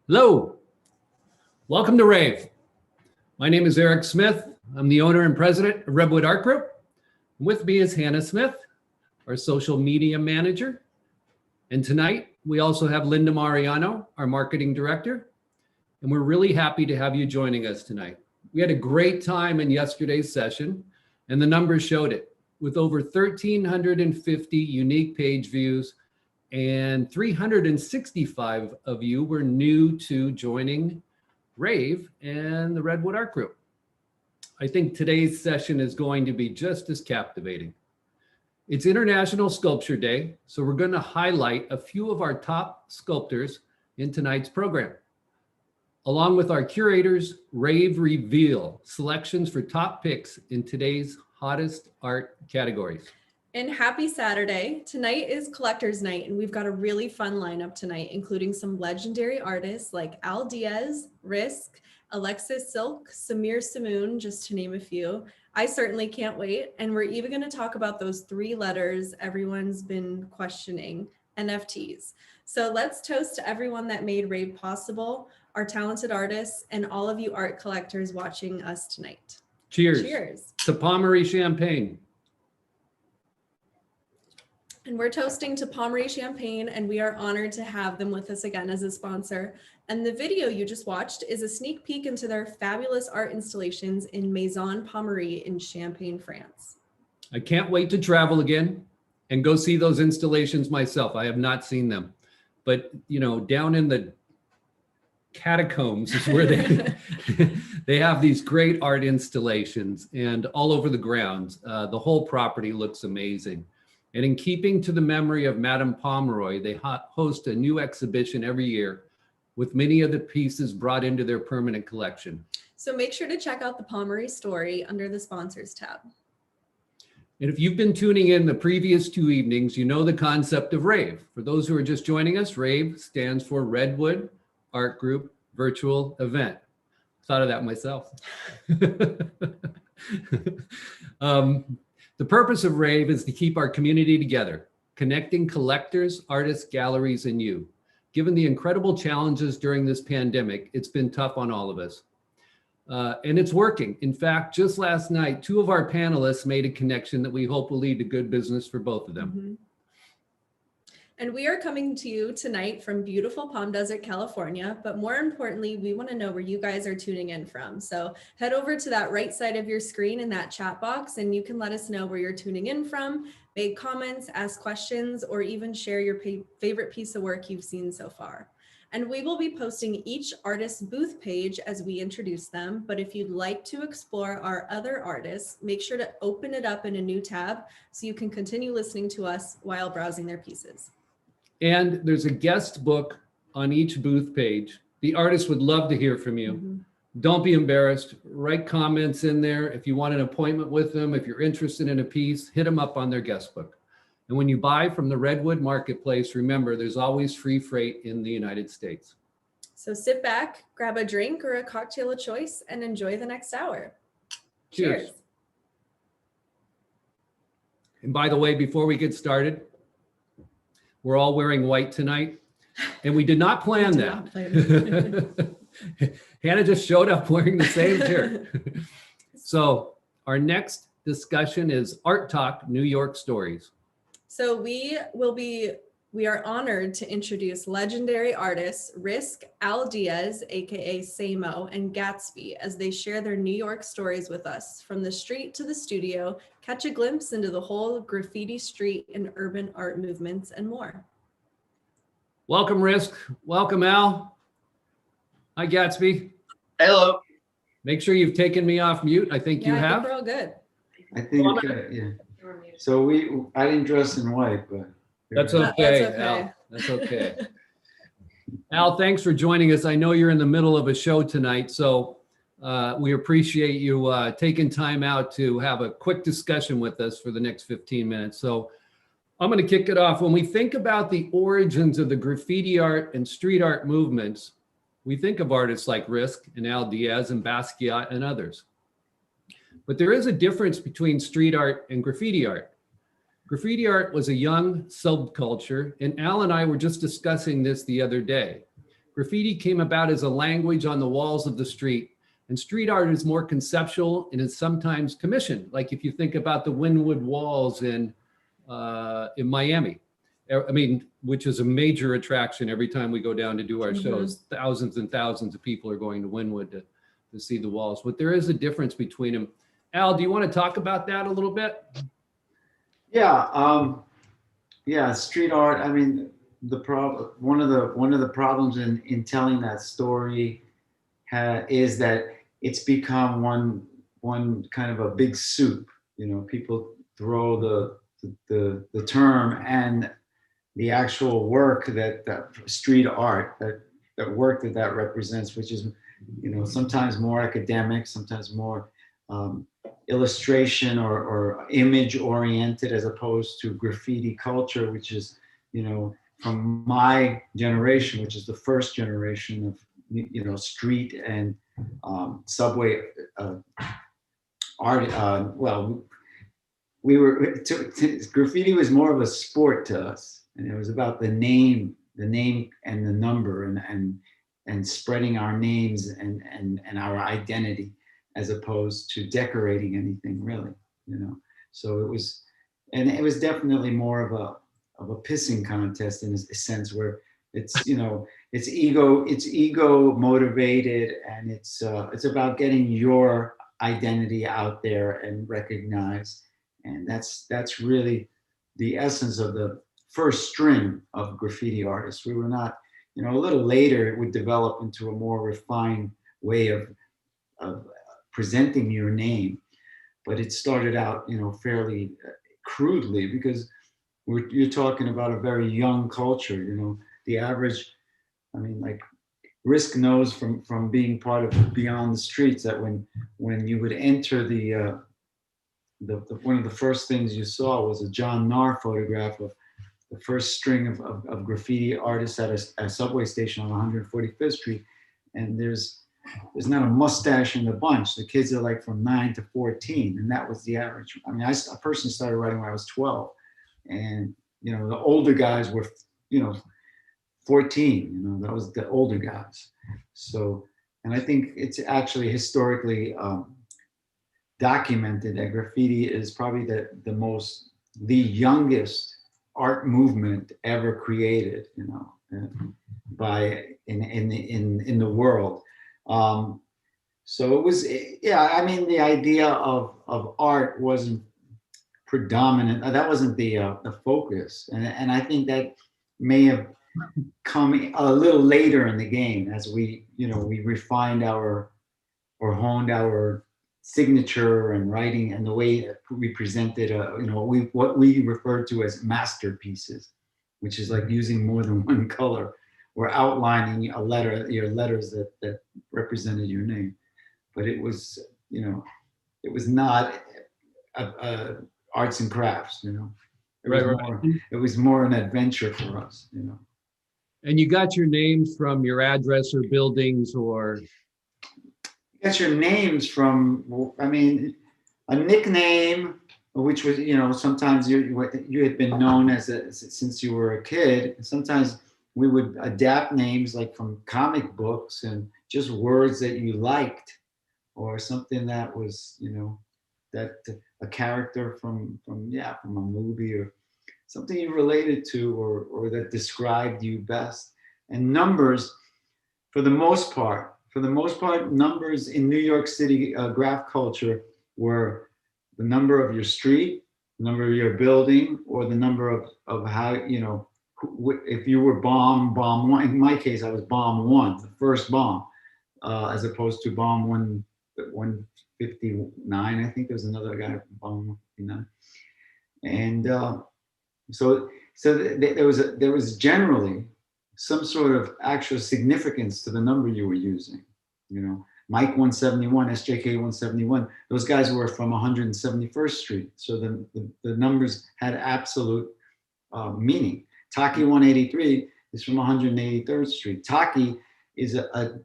Hello, welcome to RAVE. My name is Eric Smith. I'm the owner and president of Redwood Art Group. With me is Hannah Smith, our social media manager. And tonight, we also have Linda Mariano, our marketing director. And we're really happy to have you joining us tonight. We had a great time in yesterday's session, and the numbers showed it. With over 1,350 unique page views, and 365 of you were new to joining RAVE and the Redwood Art Group. I think today's session is going to be just as captivating. It's International Sculpture Day, so we're going to highlight a few of our top sculptors in tonight's program. Along with our curators, RAVE Reveal, selections for top picks in today's hottest art categories. And happy Saturday. Tonight is Collector's Night, and we've got a really fun lineup tonight, including some legendary artists like Diaz, Risk, Alexis Silk, Samir Simmoon, just to name a few. I certainly can't wait. And we're even going to talk about those three letters everyone's been questioning, NFTs. So let's toast to everyone that made RAVE possible, our talented artists, and all of you art collectors watching us tonight. Cheers. Cheers. To Pommery Champagne. And we're toasting to Pommery Champagne, and we are honored to have them with us again as a sponsor. And the video you just watched is a sneak peek into their fabulous art installations in Maison Pommery in Champagne, France. I can't wait to travel again and go see those installations myself. I have not seen them, but you know, down in the catacombs is where they have these great art installations, and all over the grounds. The whole property looks amazing. And in keeping to the memory of Madame Pomeroy, they host a new exhibition every year with many of the pieces brought into their permanent collection. So make sure to check out the Pomeroy story under the sponsors tab. And if you've been tuning in the previous two evenings, you know the concept of RAVE. For those who are just joining us, RAVE stands for Redwood Art Group Virtual Event. Thought of that myself. The purpose of RAVE is to keep our community together, connecting collectors, artists, galleries, and you. Given the incredible challenges during this pandemic, it's been tough on all of us. And it's working. In fact, just last night, two of our panelists made a connection that we hope will lead to good business for both of them. Mm-hmm. And we are coming to you tonight from beautiful Palm Desert, California. But more importantly, we want to know where you guys are tuning in from. So head over to that right side of your screen in that chat box, and you can let us know where you're tuning in from, make comments, ask questions, or even share your favorite piece of work you've seen so far. And we will be posting each artist's booth page as we introduce them. But if you'd like to explore our other artists, make sure to open it up in a new tab so you can continue listening to us while browsing their pieces. And there's a guest book on each booth page. The artist would love to hear from you. Mm-hmm. Don't be embarrassed. Write comments in there. If you want an appointment with them, if you're interested in a piece, hit them up on their guest book. And when you buy from the Redwood Marketplace, remember, there's always free freight in the United States. So sit back, grab a drink or a cocktail of choice, and enjoy the next hour. Cheers. And by the way, before we get started, we're all wearing white tonight, and we did not plan that. Hannah just showed up wearing the same shirt. So our next discussion is Art Talk New York Stories. So we are honored to introduce legendary artists Risk, Diaz, aka Samo, and Gatsby as they share their New York stories with us. From the street to the studio, catch a glimpse into the whole graffiti street and urban art movements and more. Welcome, Risk. Welcome, Al. Hi, Gatsby. Hello. Make sure you've taken me off mute. I think you have. I think we're all good. I think, yeah. So I didn't dress in white, but. That's okay, Al. That's okay. Al, thanks for joining us. I know you're in the middle of a show tonight, so we appreciate you taking time out to have a quick discussion with us for the next 15 minutes. So I'm going to kick it off. When we think about the origins of the graffiti art and street art movements, we think of artists like Risk and Diaz and Basquiat and others. But there is a difference between street art and graffiti art. Graffiti art was a young subculture, and Al and I were just discussing this the other day. graffiti came about as a language on the walls of the street. And street art is more conceptual and is sometimes commissioned. Like if you think about the Wynwood walls in Miami, I mean, which is a major attraction every time we go down to do our shows. Thousands and thousands of people are going to Wynwood to see the walls. But there is a difference between them. Al, do you want to talk about that a little bit? Yeah, yeah, street art. I mean, one of the problems in telling that story is that it's become one kind of a big soup. You know, people throw the term and the actual work that street art, that work that represents, which is, you know, sometimes more academic, sometimes more illustration or image oriented, as opposed to graffiti culture, which is, you know, from my generation, which is the first generation of, you know, street and subway art. Well, we were graffiti was more of a sport to us, and it was about the name and the number and spreading our names and our identity, as opposed to decorating anything, really, you know. So it was definitely more of a pissing contest in a sense, where it's, you know, it's ego motivated, and it's about getting your identity out there and recognized. And that's really the essence of the first string of graffiti artists. We were not, you know, a little later it would develop into a more refined way of presenting your name, but it started out, you know, fairly crudely, because you're talking about a very young culture. You know, the average, I mean, like, Risk knows from being part of Beyond the Streets that when you would enter the one of the first things you saw was a John Narr photograph of the first string of graffiti artists at a subway station on 145th Street, and there's not a mustache in the bunch. The kids are like from 9 to 14, and that was the average. I mean, I personally started writing when I was 12, and, you know, the older guys were, you know, 14. You know, that was the older guys. So, and I think it's actually historically documented that graffiti is probably the youngest art movement ever created, you know, in the world. So it was, yeah, I mean, the idea of art wasn't predominant. That wasn't the focus. And I think that may have come a little later in the game, as we refined or honed our signature and writing and the way that we presented, what we refer to as masterpieces, which is like using more than one color or outlining your letters that represented your name. But it was, it was not arts and crafts, It was more an adventure for us, And you got your names from your address or buildings, or? You got your names from, I mean, a nickname, which was, sometimes you had been known since you were a kid. Sometimes we would adapt names like from comic books and just words that you liked, or something that was, that a character from a movie or something you related to, or that described you best. And numbers, for the most part, numbers in New York City graph culture were the number of your street, the number of your building, or the number of how, if you were bomb one. In my case, I was bomb one, the first bomb, as opposed to bomb 159. I think there was another guy, bomb 159. And so there was generally some sort of actual significance to the number you were using. Mike 171, SJK 171, those guys were from 171st Street. So the numbers had absolute meaning. Taki 183 is from 183rd Street. Taki is a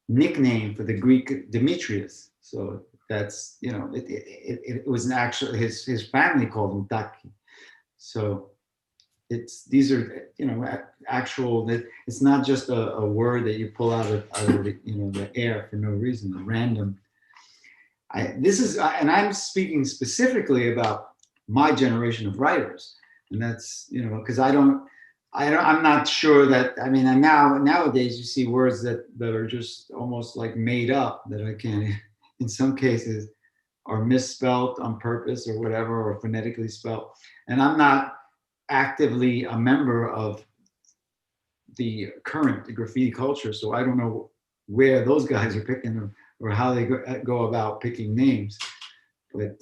nickname for the Greek Demetrius. So that's, it was an actual, his family called him Taki. So these are, actual, it's not just a word that you pull out of the, the air for no reason, random. And I'm speaking specifically about my generation of writers. And that's, because I'm not sure that, and nowadays you see words that are just almost like made up, that I can't, in some cases, are misspelt on purpose or whatever, or phonetically spelt. And I'm not actively a member of the current graffiti culture, so I don't know where those guys are picking them or how they go about picking names. But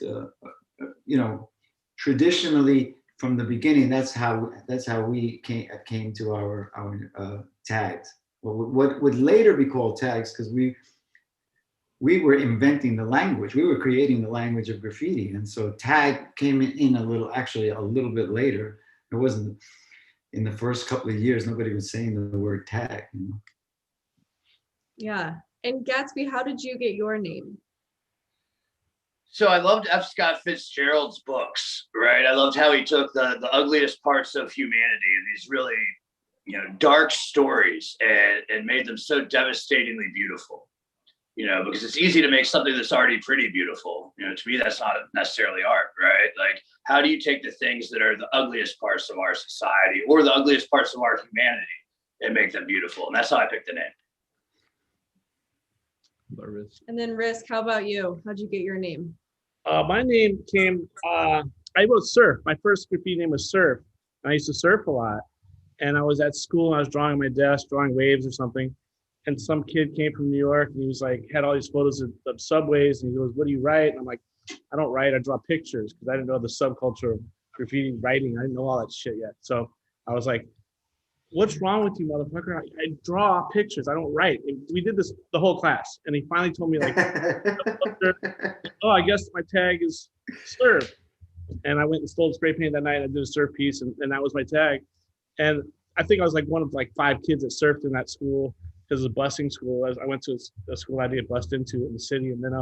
traditionally, from the beginning, that's how we came to our tags. What would later be called tags, because we were inventing the language. We were creating the language of graffiti, and so tag came in a little bit later. It wasn't in the first couple of years. Nobody was saying the word tag. Yeah. And Gatsby, how did you get your name? So I loved F. Scott Fitzgerald's books, right? I loved how he took the ugliest parts of humanity and these really, dark stories and made them so devastatingly beautiful. Because it's easy to make something that's already pretty beautiful. To me, that's not necessarily art, right? Like, how do you take the things that are the ugliest parts of our society or the ugliest parts of our humanity and make them beautiful? And that's how I picked the name. And then Risk, how about you? How'd you get your name? My name came, I wrote Surf. My first graffiti name was Surf. I used to surf a lot. And I was at school and I was drawing on my desk, drawing waves or something. And some kid came from New York and he was like, had all these photos of subways. And he goes, what do you write? And I'm like, I don't write, I draw pictures, because I didn't know the subculture of graffiti writing. I didn't know all that shit yet. So I was like, what's wrong with you, motherfucker? I draw pictures, I don't write. And we did this the whole class. And he finally told me, like, oh, I guess my tag is Surf. And I went and stole spray paint that night. I did a surf piece and that was my tag. And I think I was like one of like 5 kids that surfed in that school, because it was a busing school. I went to a school I had to get bussed into in the city. And then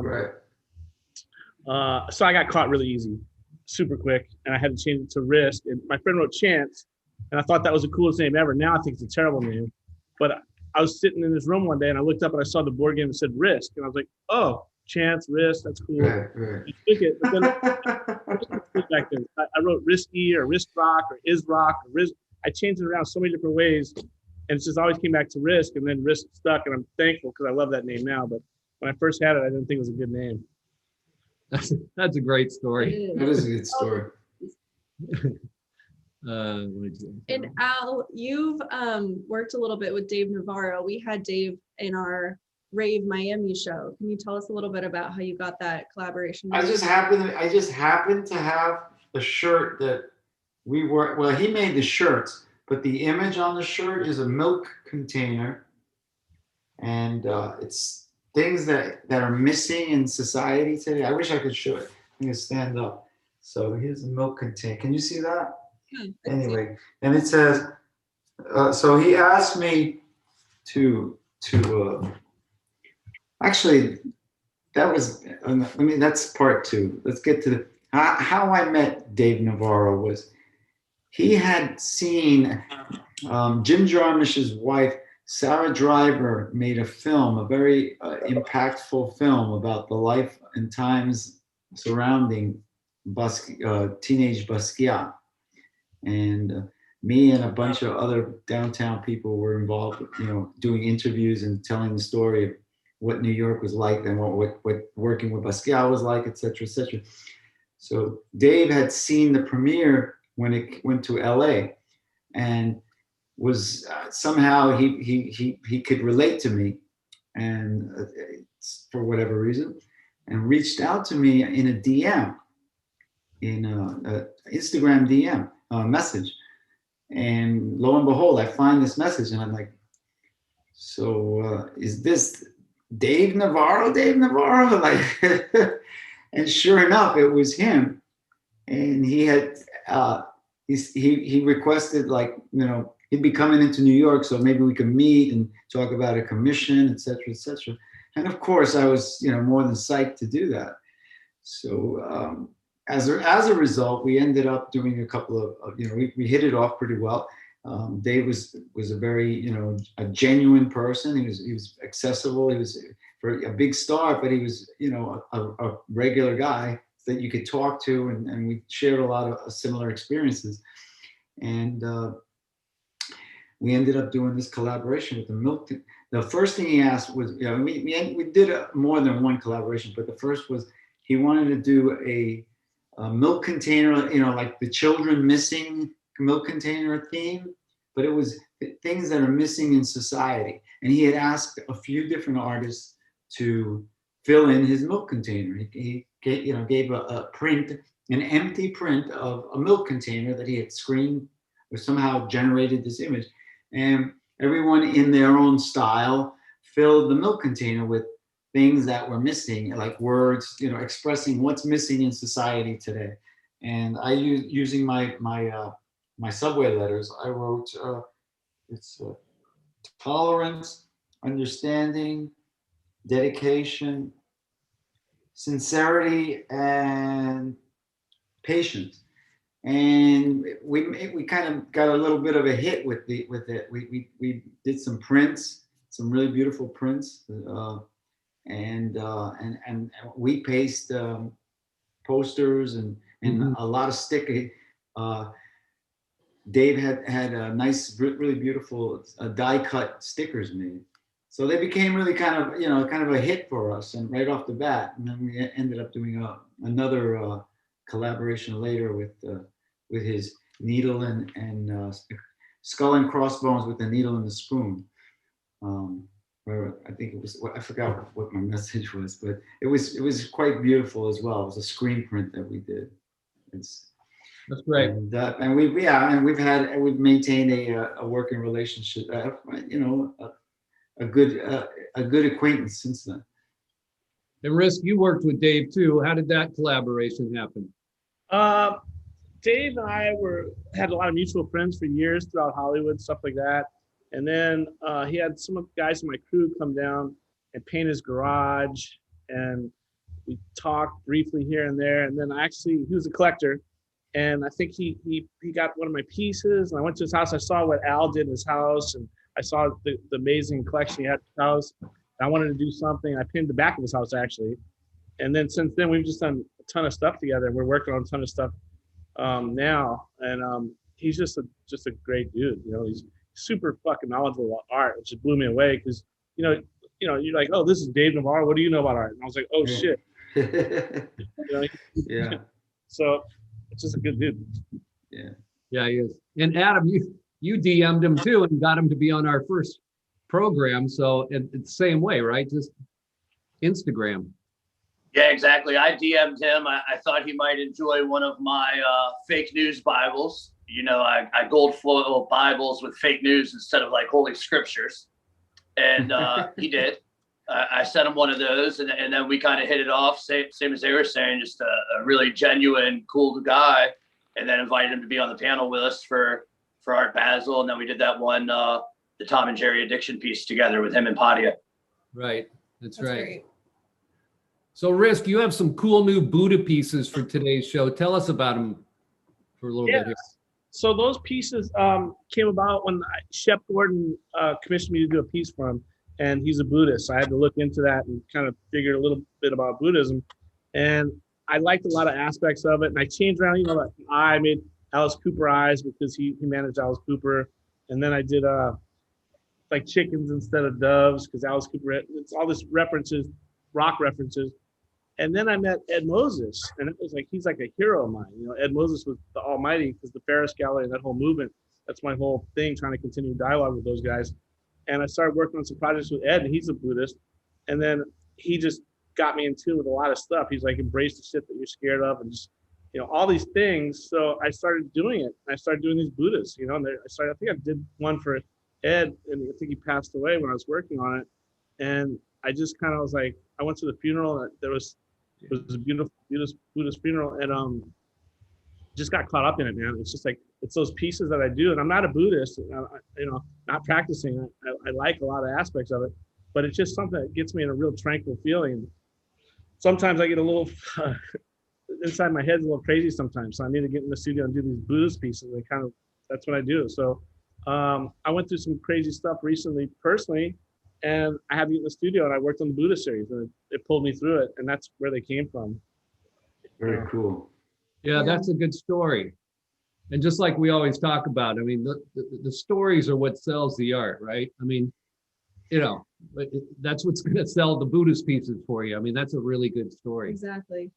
so I got caught really easy, super quick. And I had to change it to Risk. And my friend wrote Chance. And I thought that was the coolest name ever. Now I think it's a terrible name. But I was sitting in this room one day and I looked up and I saw the board game that said Risk. And I was like, oh, Chance, Risk, that's cool. Right. I took it. But then back then, I wrote Risky or Risk Rock or Is Rock or Risk. I changed it around so many different ways. And it just always came back to Risk, and then Risk stuck. And I'm thankful because I love that name now. But when I first had it, I didn't think it was a good name. That's a great story. That is a good story. And Al, you've worked a little bit with Dave Navarro. We had Dave in our RAVE Miami show. Can you tell us a little bit about how you got that collaboration? I just happened to have a shirt that he made the shirts, but the image on the shirt is a milk container, and it's things that are missing in society today. I wish I could show it. I'm gonna stand up. So here's a milk container. Can you see that? Anyway, and it says, so he asked me to actually, that's part 2. Let's get to how I met Dave Navarro. Was he had seen Jim Jarmusch's wife, Sarah Driver, made a film, a very impactful film about the life and times surrounding teenage Basquiat. And me and a bunch of other downtown people were involved, doing interviews and telling the story of what New York was like and what working with Basquiat was like, et cetera, et cetera. So Dave had seen the premiere when it went to LA, and was somehow he could relate to me, and for whatever reason, and reached out to me in a DM, in a Instagram DM message. And lo and behold, I find this message and I'm like, so is this Dave Navarro? Like, and sure enough, it was him. And he had, he requested, like, he'd be coming into New York, so maybe we could meet and talk about a commission, et cetera, et cetera. And of course I was, more than psyched to do that. So as a result, we ended up doing a couple of we hit it off pretty well. Dave was a very, a genuine person. He was accessible. He was a big star, but he was, a regular guy that you could talk to, and we shared a lot of similar experiences. And we ended up doing this collaboration with the milk. The first thing he asked was, we did more than one collaboration, but the first was he wanted to do a milk container, like the children missing milk container theme, but it was things that are missing in society. And he had asked a few different artists to fill in his milk container. He gave a print, an empty print of a milk container that he had screened or somehow generated this image. And everyone in their own style filled the milk container with things that were missing, like words, expressing what's missing in society today. And I using my subway letters, I wrote, it's tolerance, understanding, dedication, sincerity, and patience. And we kind of got a little bit of a hit with it. We did some prints, some really beautiful prints, and we paste posters and a lot of sticker. Dave had a nice, really beautiful die cut stickers made. So they became really kind of a hit for us, and right off the bat. And then we ended up doing another collaboration later with his needle and skull and crossbones with the needle and the spoon. Where I think it was, I forgot what my message was, but it was quite beautiful as well. It was a screen print that we did. That's great. And we've maintained a working relationship. A good acquaintance since then. And Risk, you worked with Dave too. How did that collaboration happen? Dave and I had a lot of mutual friends for years throughout Hollywood, stuff like that. And then he had some of the guys in my crew come down and paint his garage, and we talked briefly here and there. And then he was a collector, and I think he got one of my pieces. And I went to his house. I saw what Al did in his house, and I saw the amazing collection he had in his house. I wanted to do something. I pinned the back of his house actually. And then since then we've just done a ton of stuff together. We're working on a ton of stuff now, and he's just a great dude. He's super fucking knowledgeable about art, which just blew me away because you're like, oh, this is Dave Navarro. What do you know about art? And I was like, oh shit. Yeah. So it's just a good dude. Yeah, he is. And Adam, you DM'd him too and got him to be on our first program. So it's the same way, right? Just Instagram. Yeah, exactly. I DM'd him. I thought he might enjoy one of my fake news Bibles. I gold foil Bibles with fake news instead of like holy scriptures. And he did. I sent him one of those, and then we kind of hit it off. Same as they were saying, just a really genuine, cool guy. And then invited him to be on the panel with us for Art Basel. And then we did that one, the Tom and Jerry addiction piece together with him and Padia. Right. That's right. Great. So Risk, you have some cool new Buddha pieces for today's show. Tell us about them for a little bit here. So those pieces came about when Shep Gordon commissioned me to do a piece for him, and he's a Buddhist. So I had to look into that and kind of figure a little bit about Buddhism. And I liked a lot of aspects of it. And I changed around, I made Alice Cooper eyes because he managed Alice Cooper. And then I did like chickens instead of doves because Alice Cooper, it's all this references, rock references. And then I met Ed Moses, and it was like, he's like a hero of mine. Ed Moses was the almighty because the Ferris Gallery and that whole movement, that's my whole thing, trying to continue dialogue with those guys. And I started working on some projects with Ed, and he's a Buddhist. And then he just got me in tune with a lot of stuff. He's like, embrace the shit that you're scared of and just, all these things. So I started doing it. I started doing these Buddhists, and I think I did one for Ed, and I think he passed away when I was working on it. And I just kind of was like, I went to the funeral, and it was a beautiful Buddhist funeral, and just got caught up in it, man. It's just like, it's those pieces that I do, and I'm not a Buddhist, not practicing. I like a lot of aspects of it, but it's just something that gets me in a real tranquil feeling. Sometimes I get a little, inside my head's a little crazy sometimes. So I need to get in the studio and do these blues pieces. That's what I do. So I went through some crazy stuff recently personally, and I had to get in the studio and I worked on the Buddha series, and it pulled me through it. And that's where they came from. Very cool. Yeah, that's a good story. And just like we always talk about, I mean, the stories are what sells the art, right? I mean, you know, that's what's going to sell the Buddhist pieces for you. I mean, that's a really good story. Exactly.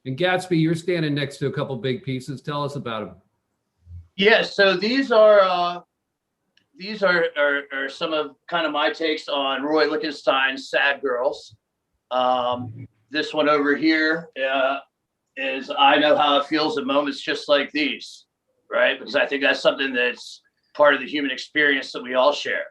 And Gatsby, you're standing next to a couple big pieces. Tell us about them. Yeah, so these are some of kind of my takes on Roy Lichtenstein's Sad Girls. This one over here is I Know How It Feels at Moments Just Like These, right? Because I think that's something that's part of the human experience that we all share,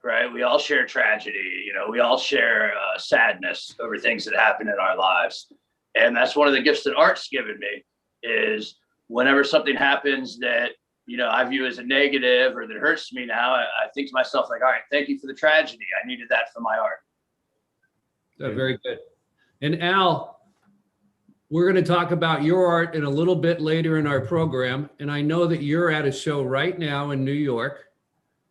right? We all share tragedy, you know, we all share sadness over things that happen in our lives. And that's one of the gifts that art's given me, is whenever something happens that, you know, I view as a negative or that hurts me now, I think to myself, like, all right, thank you for the tragedy. I needed that for my art. Very good. And Al, we're going to talk about your art in a little bit later in our program. And I know that you're at a show right now in New York.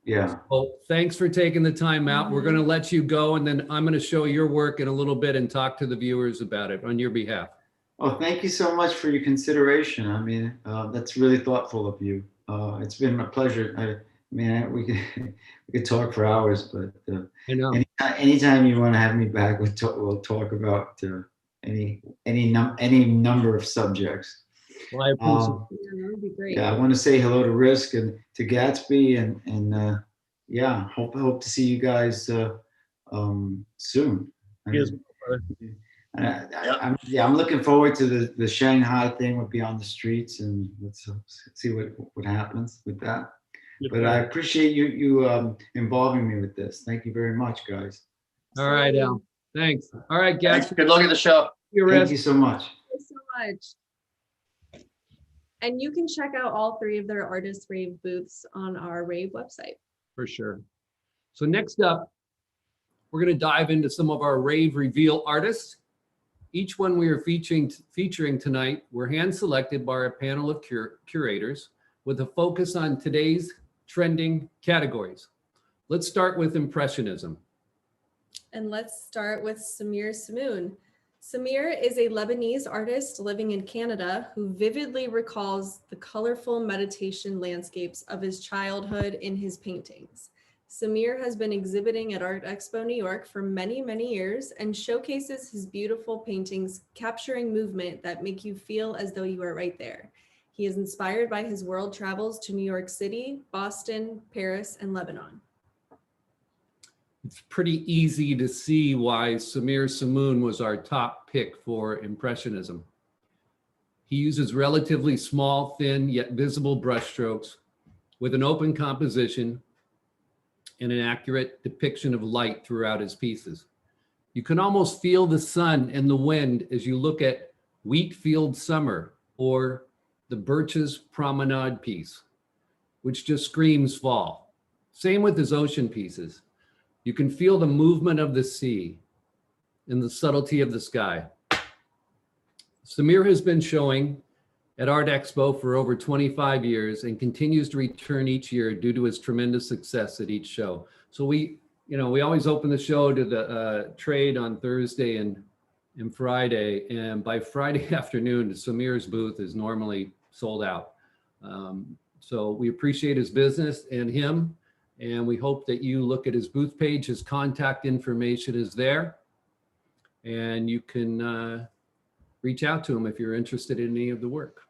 Yeah. So thanks for taking the time out. We're going to let you go, and then I'm going to show your work in a little bit and talk to the viewers about it on your behalf. Oh, thank you so much for your consideration. I mean, that's really thoughtful of you. It's been a pleasure. I mean, we could talk for hours, but I know. anytime you want to have me back, we'll talk about any number of subjects. Well, I appreciate it. Yeah, that would be great. Yeah, I want to say hello to Risk and to Gatsby, and yeah, hope to see you guys soon. Yes. I'm looking forward to the Shanghai thing with Beyond the Streets, and let's see what happens with that. But I appreciate you involving me with this. Thank you very much, guys. All right, Al. Thanks. All right, Thanks. Gatsby. Good luck at the show. Thank you so much. Thank you so much. And you can check out all 3 of their Artist Rave booths on our Rave website. For sure. So next up, we're going to dive into some of our Rave Reveal artists. Each one we are featuring tonight were hand-selected by a panel of curators with a focus on today's trending categories. Let's start with Impressionism. And let's start with Samir Simmoon. Samir is a Lebanese artist living in Canada who vividly recalls the colorful meditation landscapes of his childhood in his paintings. Samir has been exhibiting at Art Expo New York for many, many years and showcases his beautiful paintings capturing movement that make you feel as though you are right there. He is inspired by his world travels to New York City, Boston, Paris, and Lebanon. It's pretty easy to see why Samir Simmoon was our top pick for Impressionism. He uses relatively small, thin, yet visible brushstrokes with an open composition and an accurate depiction of light throughout his pieces. You can almost feel the sun and the wind as you look at Wheatfield Summer or the Birches Promenade piece, which just screams fall. Same with his ocean pieces. You can feel the movement of the sea and the subtlety of the sky. Samir has been showing at Art Expo for over 25 years and continues to return each year due to his tremendous success at each show. So we always open the show to the trade on Thursday and Friday. And by Friday afternoon, Samir's booth is normally sold out. So we appreciate his business and him. And we hope that you look at his booth page. His contact information is there. And you can reach out to him if you're interested in any of the work.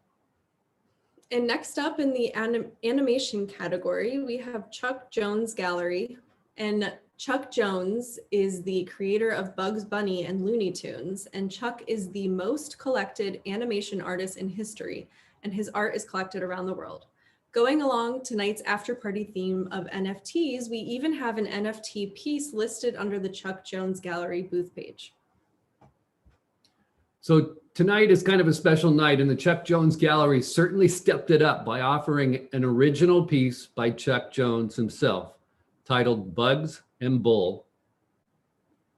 And next up in the animation category, we have Chuck Jones Gallery. And Chuck Jones is the creator of Bugs Bunny and Looney Tunes. And Chuck is the most collected animation artist in history. And his art is collected around the world. Going along tonight's after party theme of NFTs, we even have an NFT piece listed under the Chuck Jones Gallery booth page. So tonight is kind of a special night, and the Chuck Jones Gallery certainly stepped it up by offering an original piece by Chuck Jones himself titled Bugs and Bull.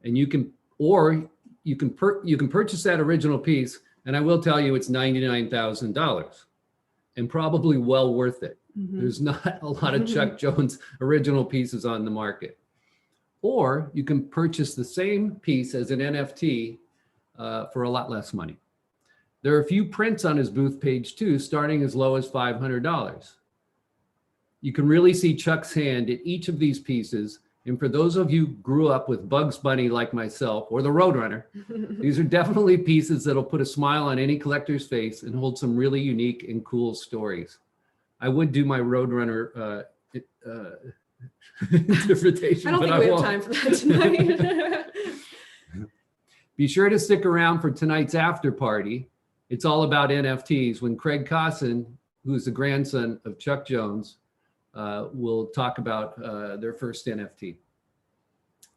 And you can purchase that original piece And I will tell you, it's $99,000 and probably well worth it. There's not a lot of Chuck Jones original pieces on the market. Or you can purchase the same piece as an NFT for a lot less money. There are a few prints on his booth page too, starting as low as $500. You can really see Chuck's hand in each of these pieces. And for those of you who grew up with Bugs Bunny like myself or the Roadrunner, these are definitely pieces that'll put a smile on any collector's face and hold some really unique and cool stories. I would do my Roadrunner interpretation. I don't think we have time for that tonight. Be sure to stick around for tonight's after party. It's all about NFTs when Craig Cosson, who's the grandson of Chuck Jones, will talk about their first NFT.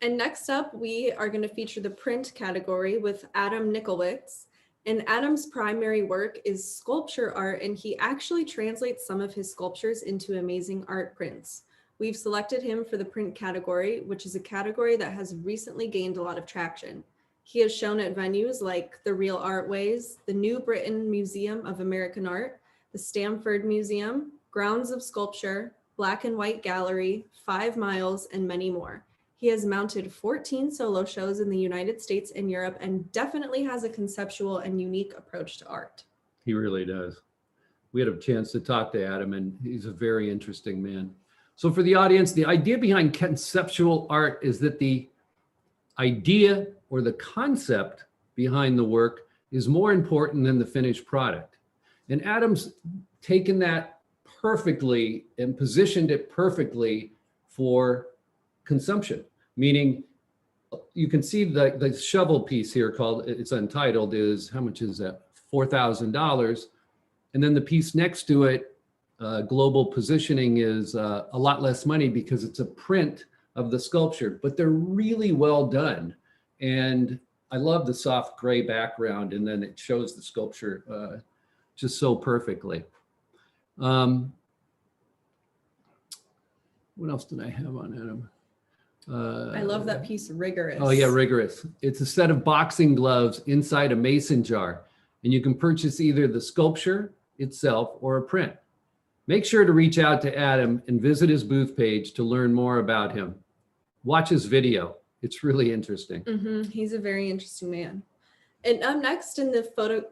And next up, we are going to feature the print category with Adam Nikolowitz. And Adam's primary work is sculpture art, and he actually translates some of his sculptures into amazing art prints. We've selected him for the print category, which is a category that has recently gained a lot of traction. He has shown at venues like the Real Artways, the New Britain Museum of American Art, the Stamford Museum, Grounds of Sculpture, Black and White Gallery, 5 Miles, and many more. He has mounted 14 solo shows in the United States and Europe and definitely has a conceptual and unique approach to art. He really does. We had a chance to talk to Adam, and he's a very interesting man. So for the audience, the idea behind conceptual art is that the idea or the concept behind the work is more important than the finished product. And Adam's taken that perfectly and positioned it perfectly for consumption, meaning you can see the shovel piece here called, it's Untitled, is, how much is that? $4,000. And then the piece next to it, global positioning, is a lot less money because it's a print of the sculpture, but they're really well done. And I love the soft gray background, and then it shows the sculpture just so perfectly. What else did I have on Adam? I love that piece, Rigorous. Oh yeah, Rigorous. It's a set of boxing gloves inside a mason jar, and you can purchase either the sculpture itself or a print. Make sure to reach out to Adam and visit his booth page to learn more about him. Watch his video. It's really interesting. He's a very interesting man. And up next in the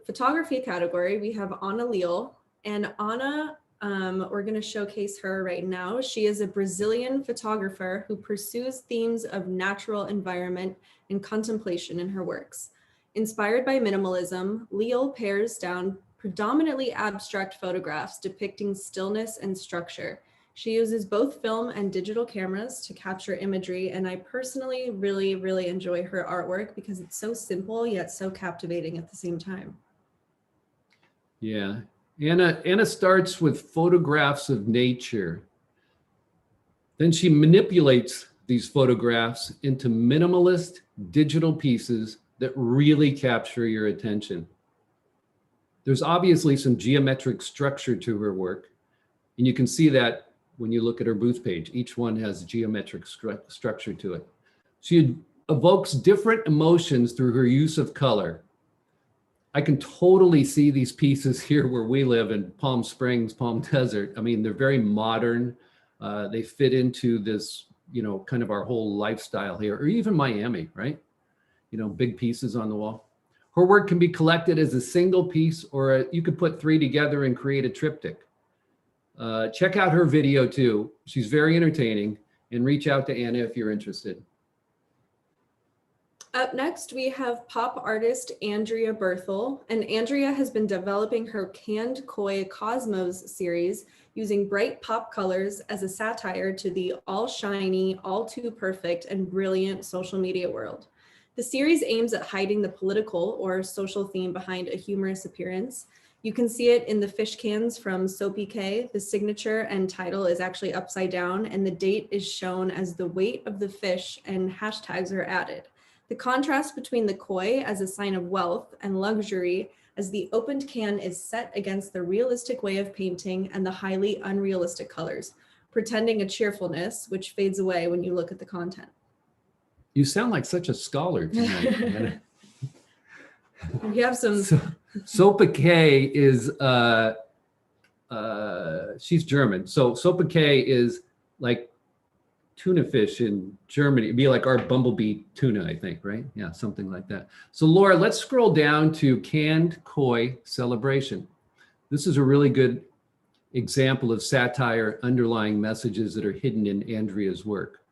photography category, we have Anna Leal. And Anna, we're going to showcase her right now. She is a Brazilian photographer who pursues themes of natural environment and contemplation in her works. Inspired by minimalism, Leal pares down predominantly abstract photographs depicting stillness and structure. She uses both film and digital cameras to capture imagery, and I personally really enjoy her artwork because it's so simple yet so captivating at the same time. Yeah. Anna starts with photographs of nature. Then she manipulates these photographs into minimalist digital pieces that really capture your attention. There's obviously some geometric structure to her work, and you can see that when you look at her booth page. Each one has geometric structure to it. She evokes different emotions through her use of color. I can totally see these pieces here where we live in Palm Springs, Palm Desert. I mean, they're very modern. They fit into this, kind of our whole lifestyle here, or even Miami, right? Big pieces on the wall. Her work can be collected as a single piece, or you could put 3 together and create a triptych. Check out her video too. She's very entertaining, and reach out to Anna if you're interested. Up next, we have pop artist Andrea Berthel, and Andrea has been developing her Canned Koi Cosmos series using bright pop colors as a satire to the all shiny, all too perfect, and brilliant social media world. The series aims at hiding the political or social theme behind a humorous appearance. You can see it in the fish cans from Soapy K. The signature and title is actually upside down, and the date is shown as the weight of the fish, and hashtags are added. The contrast between the koi as a sign of wealth and luxury as the opened can is set against the realistic way of painting and the highly unrealistic colors, pretending a cheerfulness, which fades away when you look at the content. You sound like such a scholar tonight. We have some Sopa K is, she's German. So Sopa K is like tuna fish in Germany. It'd be like our bumblebee tuna, I think, right? Yeah, something like that. So Laura, let's scroll down to canned koi celebration. This is a really good example of satire underlying messages that are hidden in Andrea's work.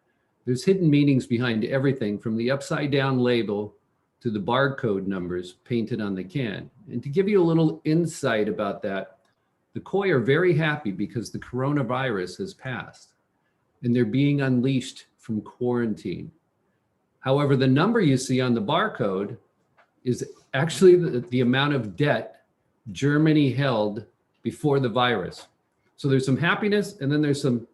There's hidden meanings behind everything from the upside down label to the barcode numbers painted on the can. And to give you a little insight about that, the koi are very happy because the coronavirus has passed and they're being unleashed from quarantine. However, the number you see on the barcode is actually the amount of debt Germany held before the virus. So there's some happiness and then there's some,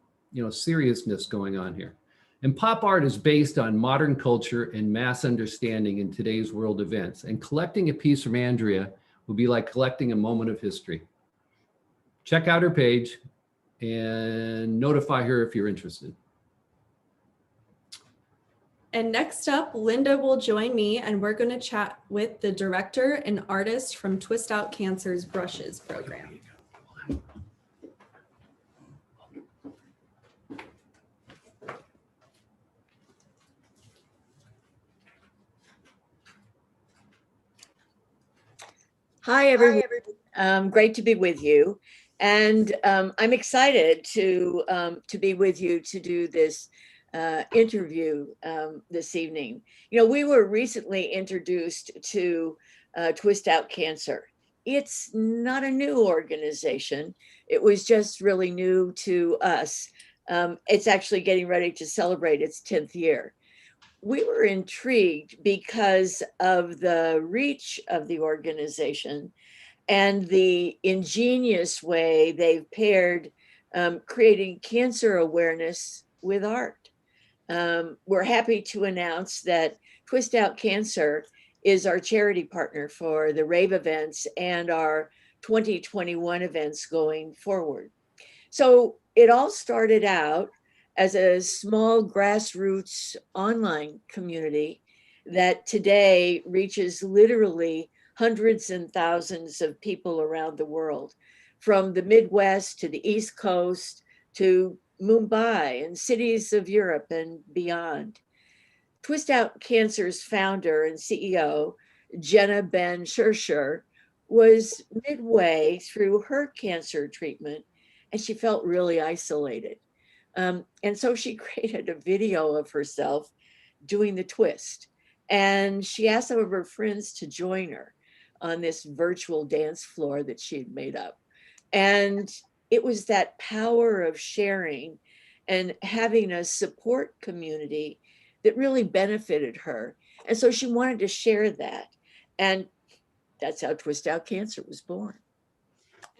seriousness going on here. And pop art is based on modern culture and mass understanding in today's world events. And collecting a piece from Andrea will be like collecting a moment of history. Check out her page and notify her if you're interested. And next up, Linda will join me and we're going to chat with the director and artist from Twist Out Cancer's Brushes program. Hi, everyone. Great to be with you. And I'm excited to be with you to do this interview this evening. We were recently introduced to Twist Out Cancer. It's not a new organization. It was just really new to us. It's actually getting ready to celebrate its 10th year. We were intrigued because of the reach of the organization and the ingenious way they've paired creating cancer awareness with art. We're happy to announce that Twist Out Cancer is our charity partner for the RAVE events and our 2021 events going forward. So it all started out as a small grassroots online community that today reaches literally hundreds and thousands of people around the world, from the Midwest to the East Coast to Mumbai and cities of Europe and beyond. Twist Out Cancer's founder and CEO, Jenna Ben Schercher, was midway through her cancer treatment and she felt really isolated. And so she created a video of herself doing the twist. And she asked some of her friends to join her on this virtual dance floor that she had made up. And it was that power of sharing and having a support community that really benefited her. And so she wanted to share that. And that's how Twist Out Cancer was born.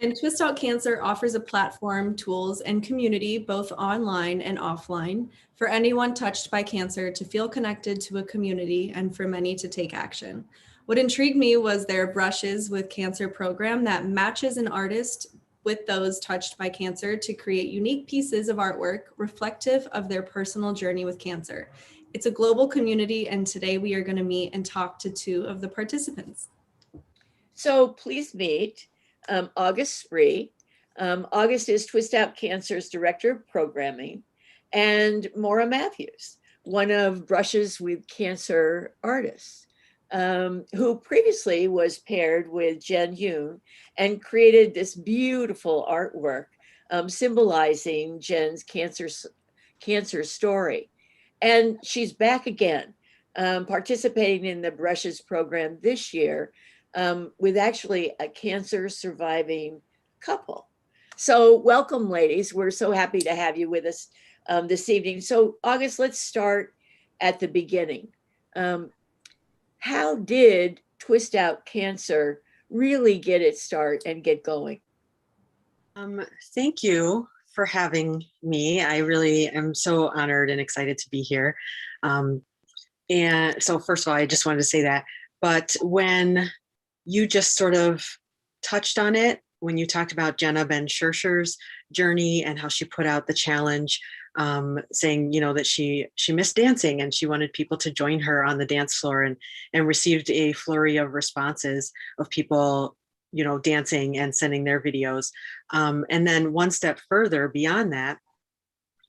And Twist Out Cancer offers a platform, tools, and community, both online and offline, for anyone touched by cancer to feel connected to a community and for many to take action. What intrigued me was their Brushes with Cancer program that matches an artist with those touched by cancer to create unique pieces of artwork reflective of their personal journey with cancer. It's a global community, and today we are going to meet and talk to two of the participants. So please meet August Spree. August is Twist Out Cancer's Director of Programming, and Maura Matthews, one of Brushes with Cancer artists, who previously was paired with Jen Yoon and created this beautiful artwork symbolizing Jen's cancer story. And she's back again, participating in the Brushes program this year, with actually a cancer surviving couple. So welcome, ladies. We're so happy to have you with us this evening. So August, let's start at the beginning. How did Twist Out Cancer really get its start and get going? Thank you for having me. I really am so honored and excited to be here. And so first of all, I just wanted to say that, but when you just sort of touched on it, when you talked about Jenna Ben Schercher's journey and how she put out the challenge, saying, that she missed dancing and she wanted people to join her on the dance floor, and received a flurry of responses of people dancing and sending their videos. And then one step further beyond that,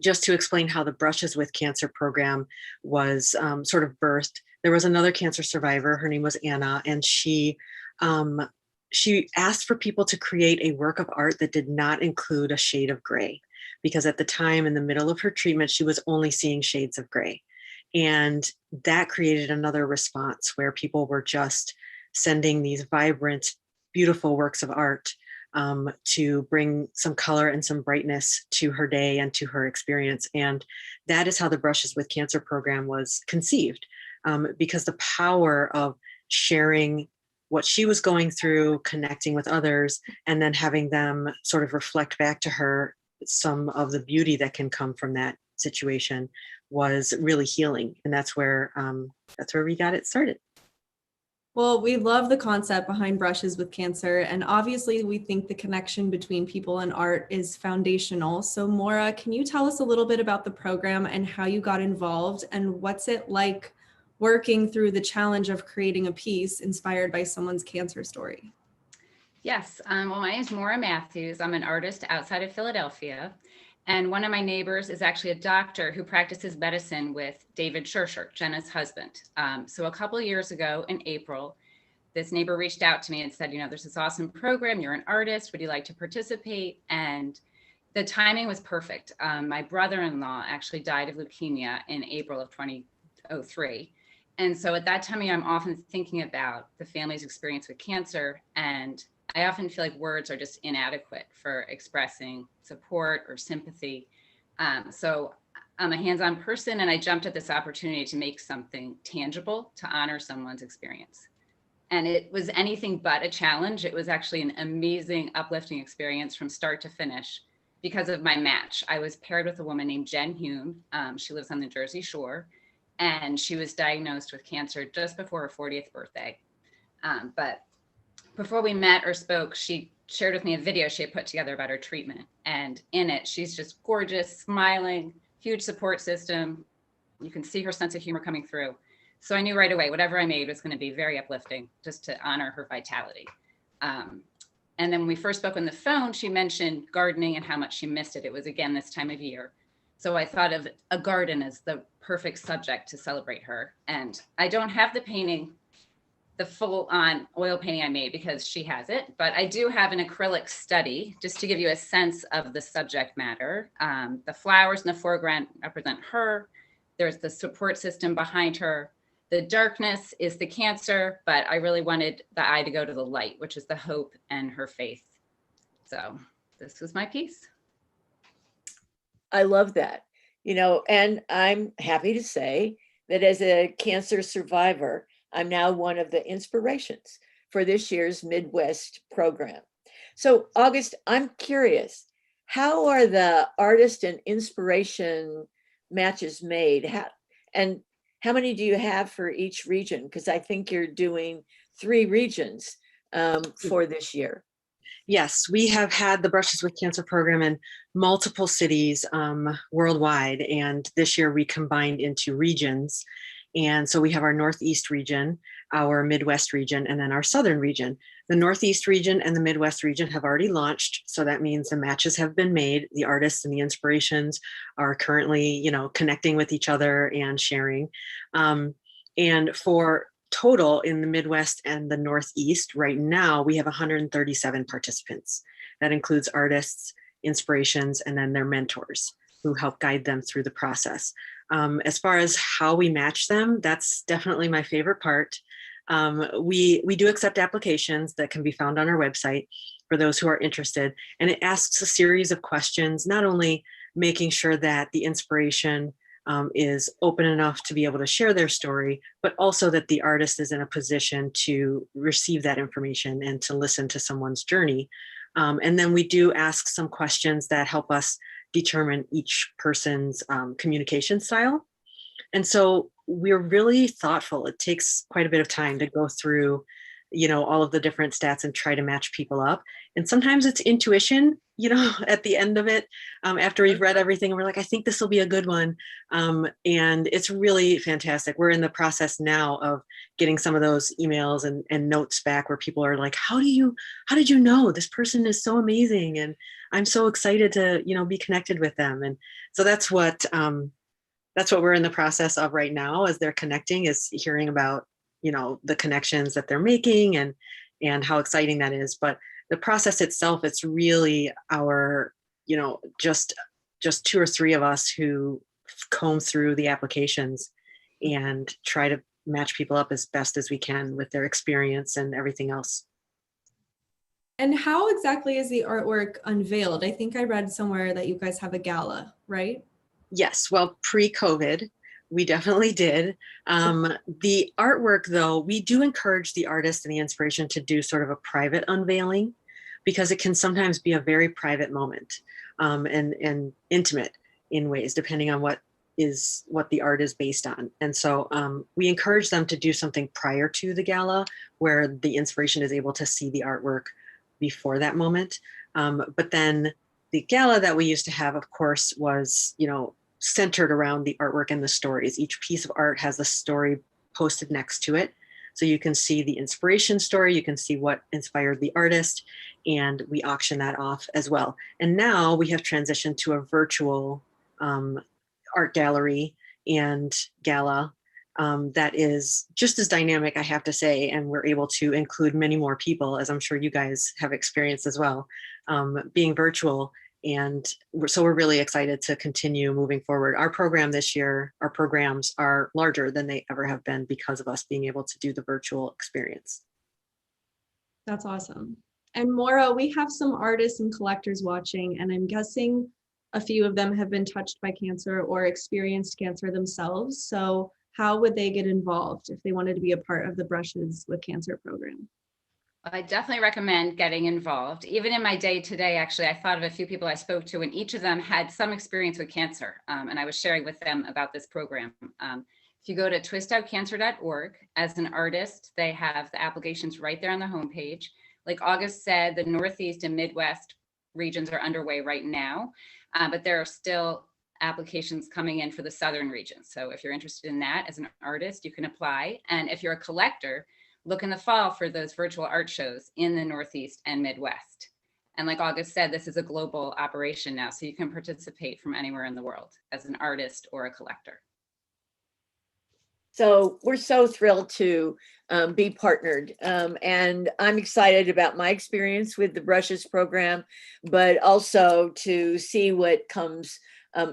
just to explain how the Brushes with Cancer program was sort of birthed. There was another cancer survivor, her name was Anna, and she asked for people to create a work of art that did not include a shade of gray, because at the time, in the middle of her treatment, she was only seeing shades of gray. And that created another response where people were just sending these vibrant, beautiful works of art to bring some color and some brightness to her day and to her experience. And that is how the Brushes with Cancer program was conceived, because the power of sharing what she was going through, connecting with others, and then having them sort of reflect back to her some of the beauty that can come from that situation was really healing. And that's where we got it started. Well, we love the concept behind Brushes with Cancer, and obviously we think the connection between people and art is foundational. So Maura, can you tell us a little bit about the program and how you got involved, and what's it like working through the challenge of creating a piece inspired by someone's cancer story? Yes, well, my name is Maura Matthews. I'm an artist outside of Philadelphia. And one of my neighbors is actually a doctor who practices medicine with David Schercher, Jenna's husband. So a couple of years ago in April, this neighbor reached out to me and said, there's this awesome program. You're an artist. Would you like to participate? And the timing was perfect. My brother-in-law actually died of leukemia in April of 2003. And so at that time, I'm often thinking about the family's experience with cancer, and I often feel like words are just inadequate for expressing support or sympathy. So I'm a hands-on person, and I jumped at this opportunity to make something tangible to honor someone's experience. And it was anything but a challenge. It was actually an amazing, uplifting experience from start to finish because of my match. I was paired with a woman named Jen Hume. She lives on the Jersey Shore, and she was diagnosed with cancer just before her 40th birthday. But before we met or spoke, she shared with me a video she had put together about her treatment. And in it, she's just gorgeous, smiling, huge support system. You can see her sense of humor coming through. So I knew right away, whatever I made was going to be very uplifting, just to honor her vitality. And then when we first spoke on the phone, she mentioned gardening and how much she missed it. It was, again, this time of year. So I thought of a garden as the perfect subject to celebrate her. And I don't have the painting, the full on oil painting I made, because she has it, but I do have an acrylic study just to give you a sense of the subject matter. The flowers in the foreground represent her. There's the support system behind her. The darkness is the cancer, but I really wanted the eye to go to the light, which is the hope and her faith. So this was my piece. I love that, and I'm happy to say that as a cancer survivor, I'm now one of the inspirations for this year's Midwest program. So August, I'm curious, how are the artist and inspiration matches made? And how many do you have for each region? Because I think you're doing 3 regions for this year. Yes, we have had the Brushes with Cancer program in multiple cities worldwide. And this year we combined into regions. And so we have our Northeast region, our Midwest region, and then our Southern region. The Northeast region and the Midwest region have already launched. So that means the matches have been made. The artists and the inspirations are currently, connecting with each other and sharing. And for total in the Midwest and the Northeast, right now, we have 137 participants. That includes artists, inspirations, and then their mentors who help guide them through the process. As far as how we match them, that's definitely my favorite part. We do accept applications that can be found on our website for those who are interested. And it asks a series of questions, not only making sure that the inspiration is open enough to be able to share their story, but also that the artist is in a position to receive that information and to listen to someone's journey. And then we do ask some questions that help us determine each person's communication style. And so we're really thoughtful. It takes quite a bit of time to go through all of the different stats and try to match people up. And sometimes it's intuition, at the end of it, after we've read everything, and we're like, I think this will be a good one. And it's really fantastic. We're in the process now of getting some of those emails and notes back where people are like, how did you know this person is so amazing? And I'm so excited to, be connected with them. And so that's what we're in the process of right now, as they're connecting, is hearing about, the connections that they're making and how exciting that is. But the process itself, it's really our, just 2 or 3 of us who comb through the applications and try to match people up as best as we can with their experience and everything else. And how exactly is the artwork unveiled? I think I read somewhere that you guys have a gala, right? Yes, well, pre-COVID, we definitely did. The artwork, though, we do encourage the artist and the inspiration to do sort of a private unveiling, because it can sometimes be a very private moment, and intimate in ways, depending on what the art is based on. And so we encourage them to do something prior to the gala, where the inspiration is able to see the artwork before that moment. But then the gala that we used to have, of course, was, centered around the artwork and the stories. Each piece of art has a story posted next to it. So you can see the inspiration story, you can see what inspired the artist, and we auction that off as well. And now we have transitioned to a virtual art gallery and gala that is just as dynamic, I have to say, and we're able to include many more people, as I'm sure you guys have experienced as well, being virtual. And so we're really excited to continue moving forward. Our program this year, our programs are larger than they ever have been because of us being able to do the virtual experience. That's awesome. And Maura, we have some artists and collectors watching, and I'm guessing a few of them have been touched by cancer or experienced cancer themselves. So how would they get involved if they wanted to be a part of the Brushes with Cancer program? I definitely recommend getting involved. Even in my day today, actually, I thought of a few people I spoke to, and each of them had some experience with cancer. And I was sharing with them about this program. If you go to twistoutcancer.org, as an artist, they have the applications right there on the homepage. Like August said, the Northeast and Midwest regions are underway right now, but there are still applications coming in for the Southern region. So if you're interested in that as an artist, you can apply. And if you're a collector, look in the fall for those virtual art shows in the Northeast and Midwest. And like August said, this is a global operation now, so you can participate from anywhere in the world as an artist or a collector. So we're so thrilled to be partnered. And I'm excited about my experience with the Brushes program, but also to see what comes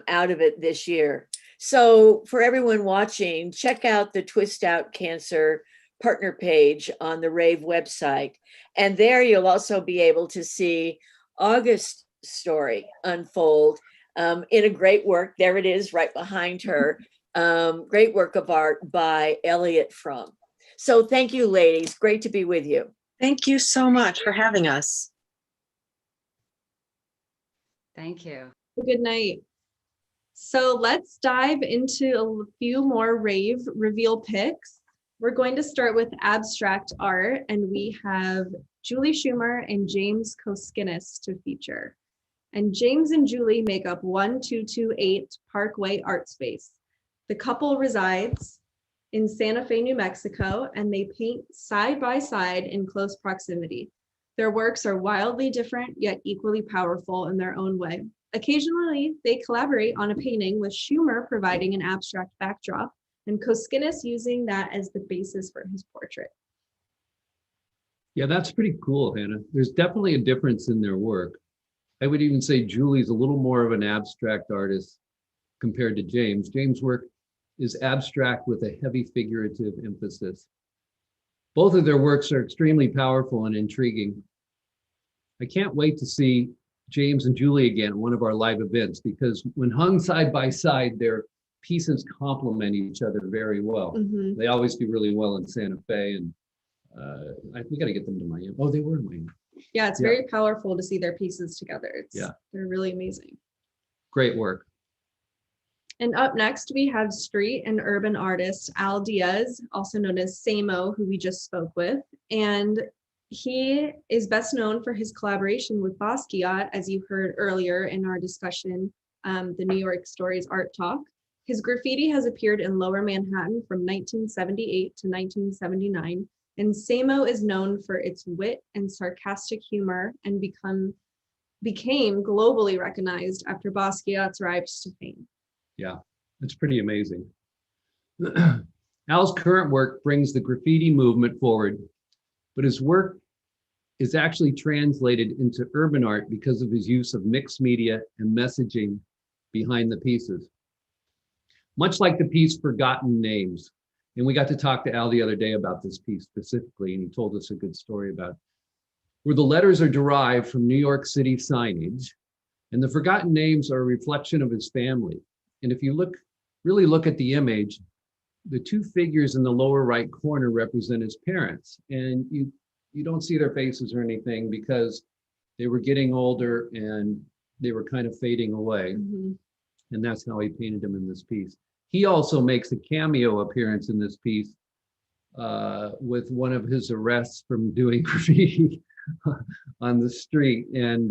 out of it this year. So for everyone watching, check out the Twist Out Cancer partner page on the RAVE website. And there you'll also be able to see August's story unfold in a great work. There it is right behind her. Great work of art by Elliot Frum. So thank you, ladies. Great to be with you. Thank you so much for having us. Thank you. Good night. So let's dive into a few more RAVE reveal picks. We're going to start with abstract art, and we have Julie Schumer and James Koskinis to feature. And James and Julie make up 1228 Parkway Art Space. The couple resides in Santa Fe, New Mexico, and they paint side by side in close proximity. Their works are wildly different, yet equally powerful in their own way. Occasionally, they collaborate on a painting, with Schumer providing an abstract backdrop and Koskinis using that as the basis for his portrait. Yeah, that's pretty cool, Hannah. There's definitely a difference in their work. I would even say Julie's a little more of an abstract artist compared to James. James' work is abstract with a heavy figurative emphasis. Both of their works are extremely powerful and intriguing. I can't wait to see James and Julie again at one of our live events, because when hung side by side, their pieces complement each other very well. Mm-hmm. They always do really well in Santa Fe, and we got to get them to Miami. Oh, they were in Miami. Yeah, it's very powerful to see their pieces together. They're really amazing. Great work. And up next, we have street and urban artist Al Diaz, also known as Samo, who we just spoke with. And he is best known for his collaboration with Basquiat, as you heard earlier in our discussion, the New York Stories Art Talk. His graffiti has appeared in Lower Manhattan from 1978 to 1979. And Samo is known for its wit and sarcastic humor and became globally recognized after Basquiat's rise to fame. Yeah, it's pretty amazing. Al's current work brings the graffiti movement forward, but his work is actually translated into urban art because of his use of mixed media and messaging behind the pieces. Much like the piece Forgotten Names. And we got to talk to Al the other day about this piece specifically, and he told us a good story about it, where the letters are derived from New York City signage, and the forgotten names are a reflection of his family. And if you really look at the image, the two figures in the lower right corner represent his parents. And you don't see their faces or anything because they were getting older and they were kind of fading away. Mm-hmm. And that's how he painted them in this piece. He also makes a cameo appearance in this piece with one of his arrests from doing graffiti on the street and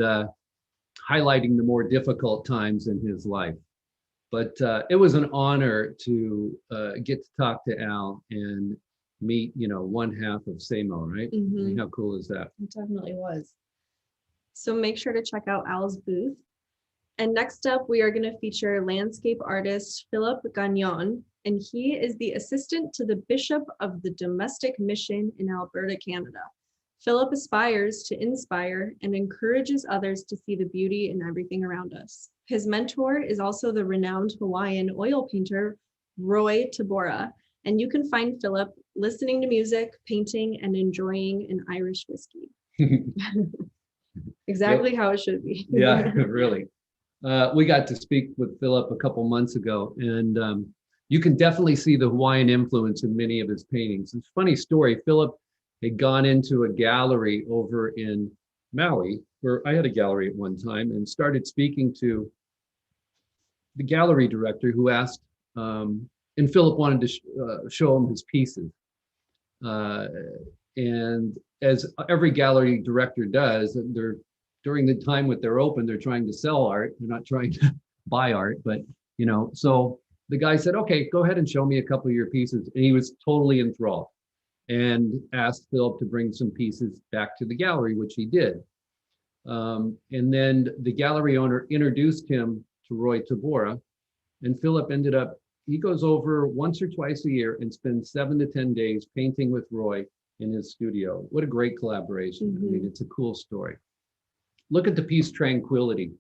highlighting the more difficult times in his life. But it was an honor to get to talk to Al and meet, one half of Samo, right? Mm-hmm. I mean, how cool is that? It definitely was. So make sure to check out Al's booth. And next up, we are going to feature landscape artist Philip Gagnon, and he is the assistant to the Bishop of the Domestic Mission in Alberta, Canada. Philip aspires to inspire and encourages others to see the beauty in everything around us. His mentor is also the renowned Hawaiian oil painter, Roy Tabora, and you can find Philip listening to music, painting, and enjoying an Irish whiskey. Exactly how it should be. Yeah, really. We got to speak with Philip a couple months ago, and you can definitely see the Hawaiian influence in many of his paintings. It's a funny story. Philip had gone into a gallery over in Maui, where I had a gallery at one time, and started speaking to the gallery director, who asked, and Philip wanted to show him his pieces. And as every gallery director does, during the time when they're open, they're trying to sell art. They're not trying to buy art, but so the guy said, okay, go ahead and show me a couple of your pieces. And he was totally enthralled and asked Philip to bring some pieces back to the gallery, which he did. And then the gallery owner introduced him to Roy Tabora, and Philip he goes over once or twice a year and spends 7 to 10 days painting with Roy in his studio. What a great collaboration. Mm-hmm. I mean, it's a cool story. Look at the piece Tranquility.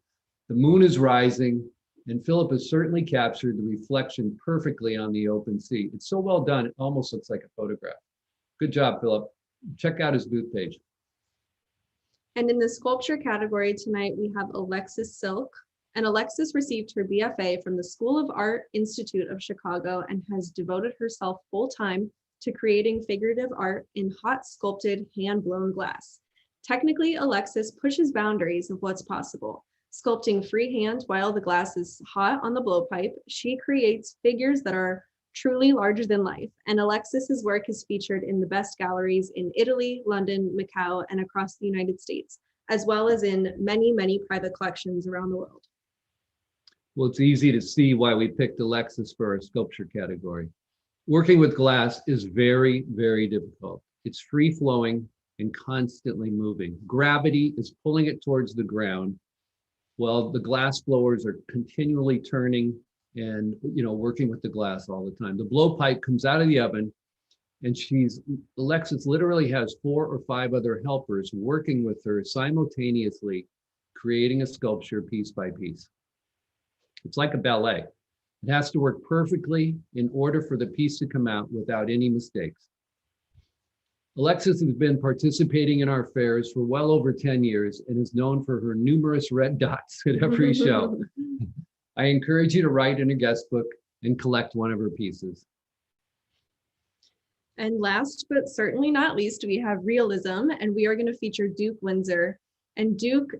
The moon is rising, and Philip has certainly captured the reflection perfectly on the open sea. It's so well done, it almost looks like a photograph. Good job, Philip. Check out his booth page. And in the sculpture category tonight, we have Alexis Silk. And Alexis received her BFA from the School of Art Institute of Chicago and has devoted herself full-time to creating figurative art in hot sculpted hand-blown glass. Technically, Alexis pushes boundaries of what's possible. Sculpting freehand while the glass is hot on the blowpipe, she creates figures that are truly larger than life. And Alexis's work is featured in the best galleries in Italy, London, Macau, and across the United States, as well as in many, many private collections around the world. Well, it's easy to see why we picked Alexis for our sculpture category. Working with glass is very, very difficult. It's free-flowing and constantly moving. Gravity is pulling it towards the ground, while the glass blowers are continually turning and working with the glass all the time. The blowpipe comes out of the oven, and Alexis literally has 4 or 5 other helpers working with her simultaneously, creating a sculpture piece by piece. It's like a ballet. It has to work perfectly in order for the piece to come out without any mistakes. Alexis has been participating in our fairs for well over 10 years and is known for her numerous red dots at every show. I encourage you to write in a guest book and collect one of her pieces. And last but certainly not least, we have Realism, and we are going to feature Duke Windsor. And Duke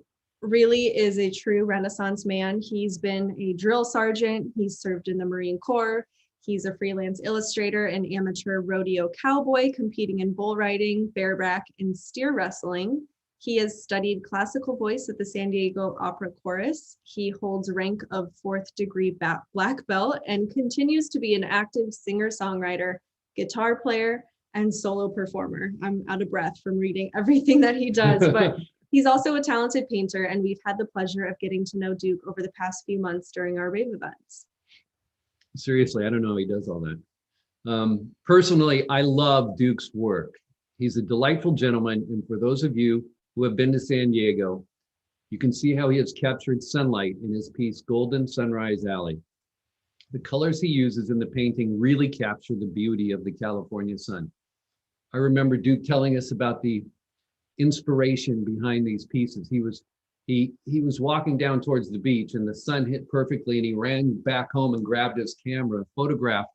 really is a true Renaissance man. He's been a drill sergeant. He's served in the Marine Corps. He's a freelance illustrator and amateur rodeo cowboy, competing in bull riding, bareback, and steer wrestling. He has studied classical voice at the San Diego Opera Chorus. He holds rank of 4th degree black belt and continues to be an active singer-songwriter, guitar player, and solo performer. I'm out of breath from reading everything that he does, but he's also a talented painter, and we've had the pleasure of getting to know Duke over the past few months during our RAVE events. Seriously, I don't know how he does all that. Personally, I love Duke's work. He's a delightful gentleman, and for those of you who have been to San Diego, you can see how he has captured sunlight in his piece, Golden Sunrise Alley. The colors he uses in the painting really capture the beauty of the California sun. I remember Duke telling us about the inspiration behind these pieces. He was walking down towards the beach and the sun hit perfectly, and he ran back home and grabbed his camera, photographed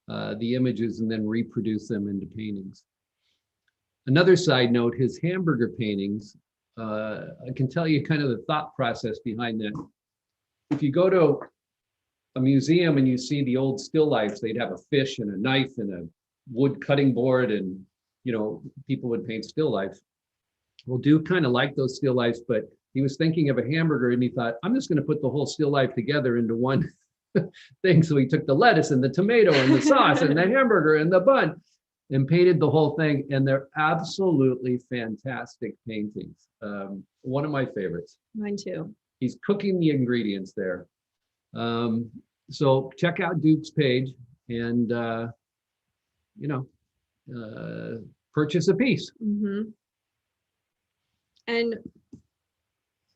the images, and then reproduced them into paintings. Another side note, his hamburger paintings, I can tell you kind of the thought process behind that. If you go to a museum and you see the old still lifes, they'd have a fish and a knife and a wood cutting board, and people would paint still lifes. Well, Duke kind of liked those still lifes, but he was thinking of a hamburger and he thought, I'm just going to put the whole still life together into one thing. So he took the lettuce and the tomato and the sauce and the hamburger and the bun and painted the whole thing. And they're absolutely fantastic paintings. One of my favorites. Mine too. He's cooking the ingredients there. So check out Duke's page and, purchase a piece. Mm-hmm. And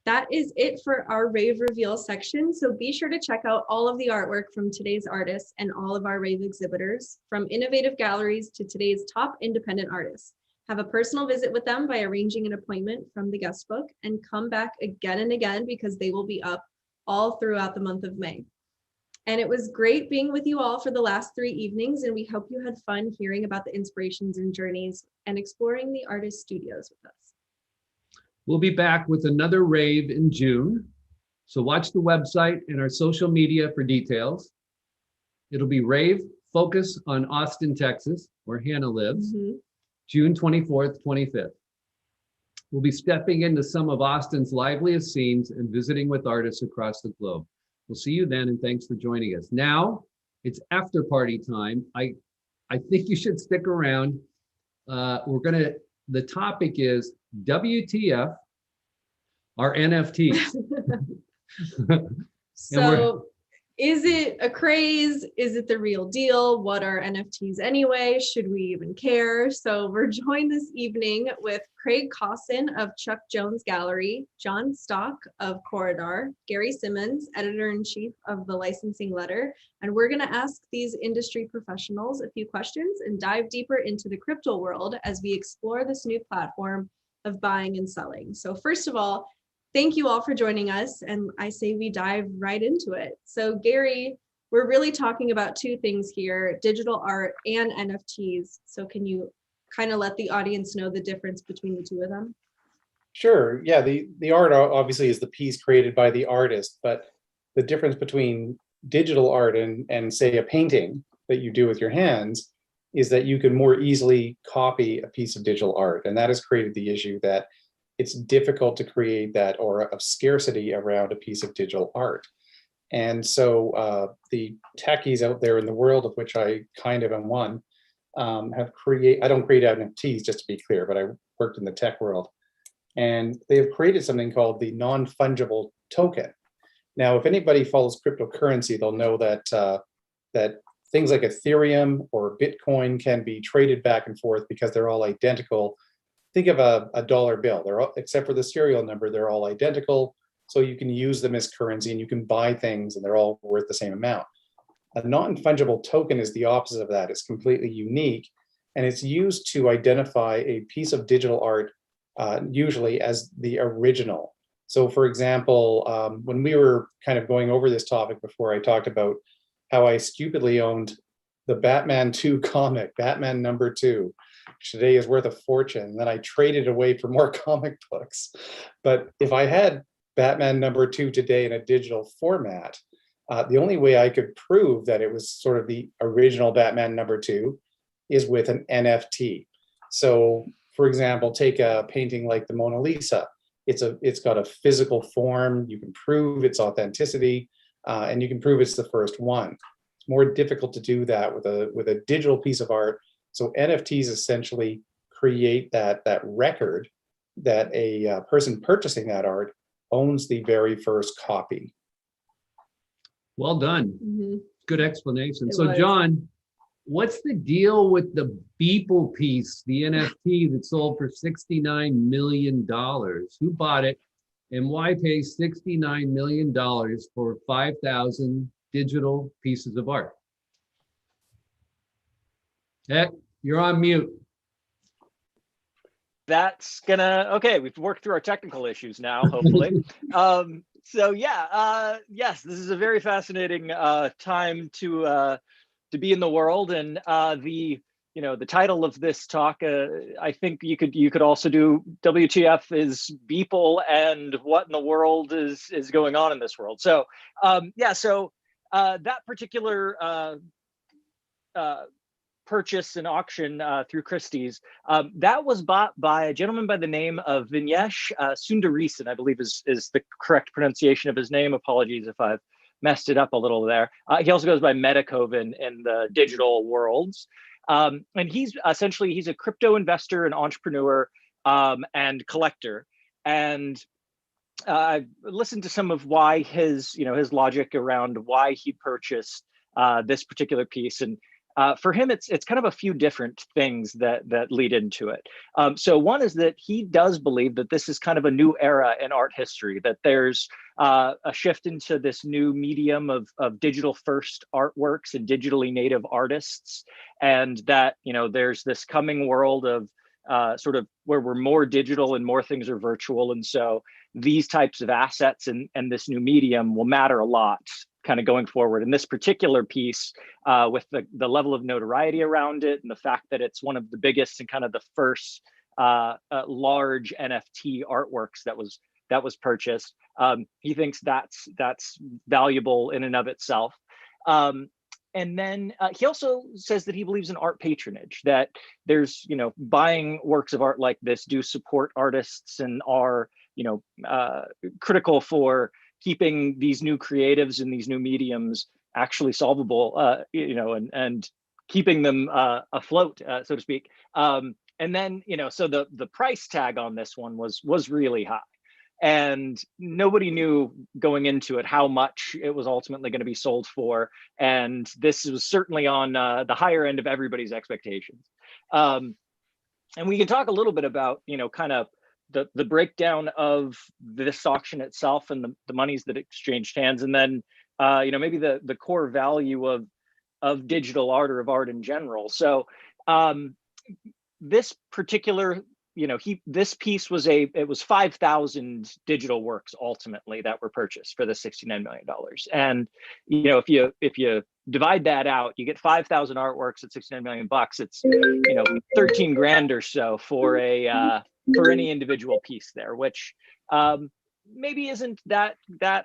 that is it for our RAVE reveal section. So be sure to check out all of the artwork from today's artists and all of our RAVE exhibitors, from innovative galleries to today's top independent artists. Have a personal visit with them by arranging an appointment from the guest book, and come back again and again because they will be up all throughout the month of May. And it was great being with you all for the last 3 evenings, and we hope you had fun hearing about the inspirations and journeys and exploring the artist studios with us. We'll be back with another RAVE in June. So watch the website and our social media for details. It'll be RAVE Focus on Austin, Texas, where Hannah lives, June 24th, 25th. We'll be stepping into some of Austin's liveliest scenes and visiting with artists across the globe. We'll see you then, and thanks for joining us. Now it's after party time. I think you should stick around. The topic is WTF are NFTs. So is it a craze? Is it the real deal? What are NFTs anyway? Should we even care? So we're joined this evening with Craig Cosson of Chuck Jones Gallery, John Stock of Corridor, Gary Simmons, editor-in-chief of The Licensing Letter, and we're going to ask these industry professionals a few questions and dive deeper into the crypto world as we explore this new platform of buying and selling. So first of all, thank you all for joining us, and I say we dive right into it. So Gary, we're really talking about two things here, digital art and NFTs. So can you kind of let the audience know the difference between the two of them? Sure, yeah, the art obviously is the piece created by the artist, but the difference between digital art and say a painting that you do with your hands is that you can more easily copy a piece of digital art. And that has created the issue that it's difficult to create that aura of scarcity around a piece of digital art. And so the techies out there in the world, of which I kind of am one, I don't create NFTs, just to be clear, but I worked in the tech world. And they have created something called the non-fungible token. Now, if anybody follows cryptocurrency, they'll know that that things like Ethereum or Bitcoin can be traded back and forth because they're all identical. Think of a dollar bill. They're all, except for the serial number, they're all identical. So you can use them as currency and you can buy things and they're all worth the same amount. A non-fungible token is the opposite of that. It's completely unique, and it's used to identify a piece of digital art, usually as the original. So for example, when we were kind of going over this topic before, I talked about how I stupidly owned the Batman 2 comic, Batman #2, which today is worth a fortune. And then I traded away for more comic books. But if I had Batman #2 today in a digital format, the only way I could prove that it was sort of the original Batman #2 is with an NFT. So, for example, take a painting like the Mona Lisa. It's got a physical form. You can prove its authenticity, and you can prove it's the first one. It's more difficult to do that with a digital piece of art. So NFTs essentially create that record that a person purchasing that art owns the very first copy. Well done. Mhm. Good explanation. It So was. John, what's the deal with the Beeple piece, the NFT that sold for $69 million? Who bought it? And why pay $69 million for 5,000 digital pieces of art? Heck, you're on mute. That's gonna, okay, we've worked through our technical issues now, hopefully. So yeah, yes, this is a very fascinating time to be in the world, and the title of this talk, I think you could also do WTF is Beeple and what in the world is going on in this world. So yeah, so that particular purchase and auction through Christie's, that was bought by a gentleman by the name of Vignesh Sundaresan, I believe is the correct pronunciation of his name. Apologies if I've messed it up a little there. He also goes by Metakoven in the digital worlds. And he's a crypto investor and entrepreneur and collector. And I've listened to some of why his logic around why he purchased this particular piece. And for him, it's kind of a few different things that lead into it. So one is that he does believe that this is kind of a new era in art history, that there's a shift into this new medium of digital first artworks and digitally native artists, and that there's this coming world of sort of where we're more digital and more things are virtual, and so these types of assets and this new medium will matter a lot kind of going forward. And this particular piece, with the level of notoriety around it and the fact that it's one of the biggest and kind of the first large NFT artworks that was purchased, he thinks that's valuable in and of itself. And then he also says that he believes in art patronage, that there's, buying works of art like this do support artists and are, critical for keeping these new creatives and these new mediums actually solvable, and keeping them afloat, so to speak. And then, so the price tag on this one was really high. And nobody knew going into it how much it was ultimately going to be sold for. And this was certainly on the higher end of everybody's expectations. And we can talk a little bit about, kind of the breakdown of this auction itself and the monies that exchanged hands. And then, maybe the core value of digital art or of art in general. So this particular this piece was it was 5,000 digital works ultimately that were purchased for the $69 million. And if you divide that out, you get 5,000 artworks at $69 million. It's 13 grand or so for any individual piece there, which maybe isn't that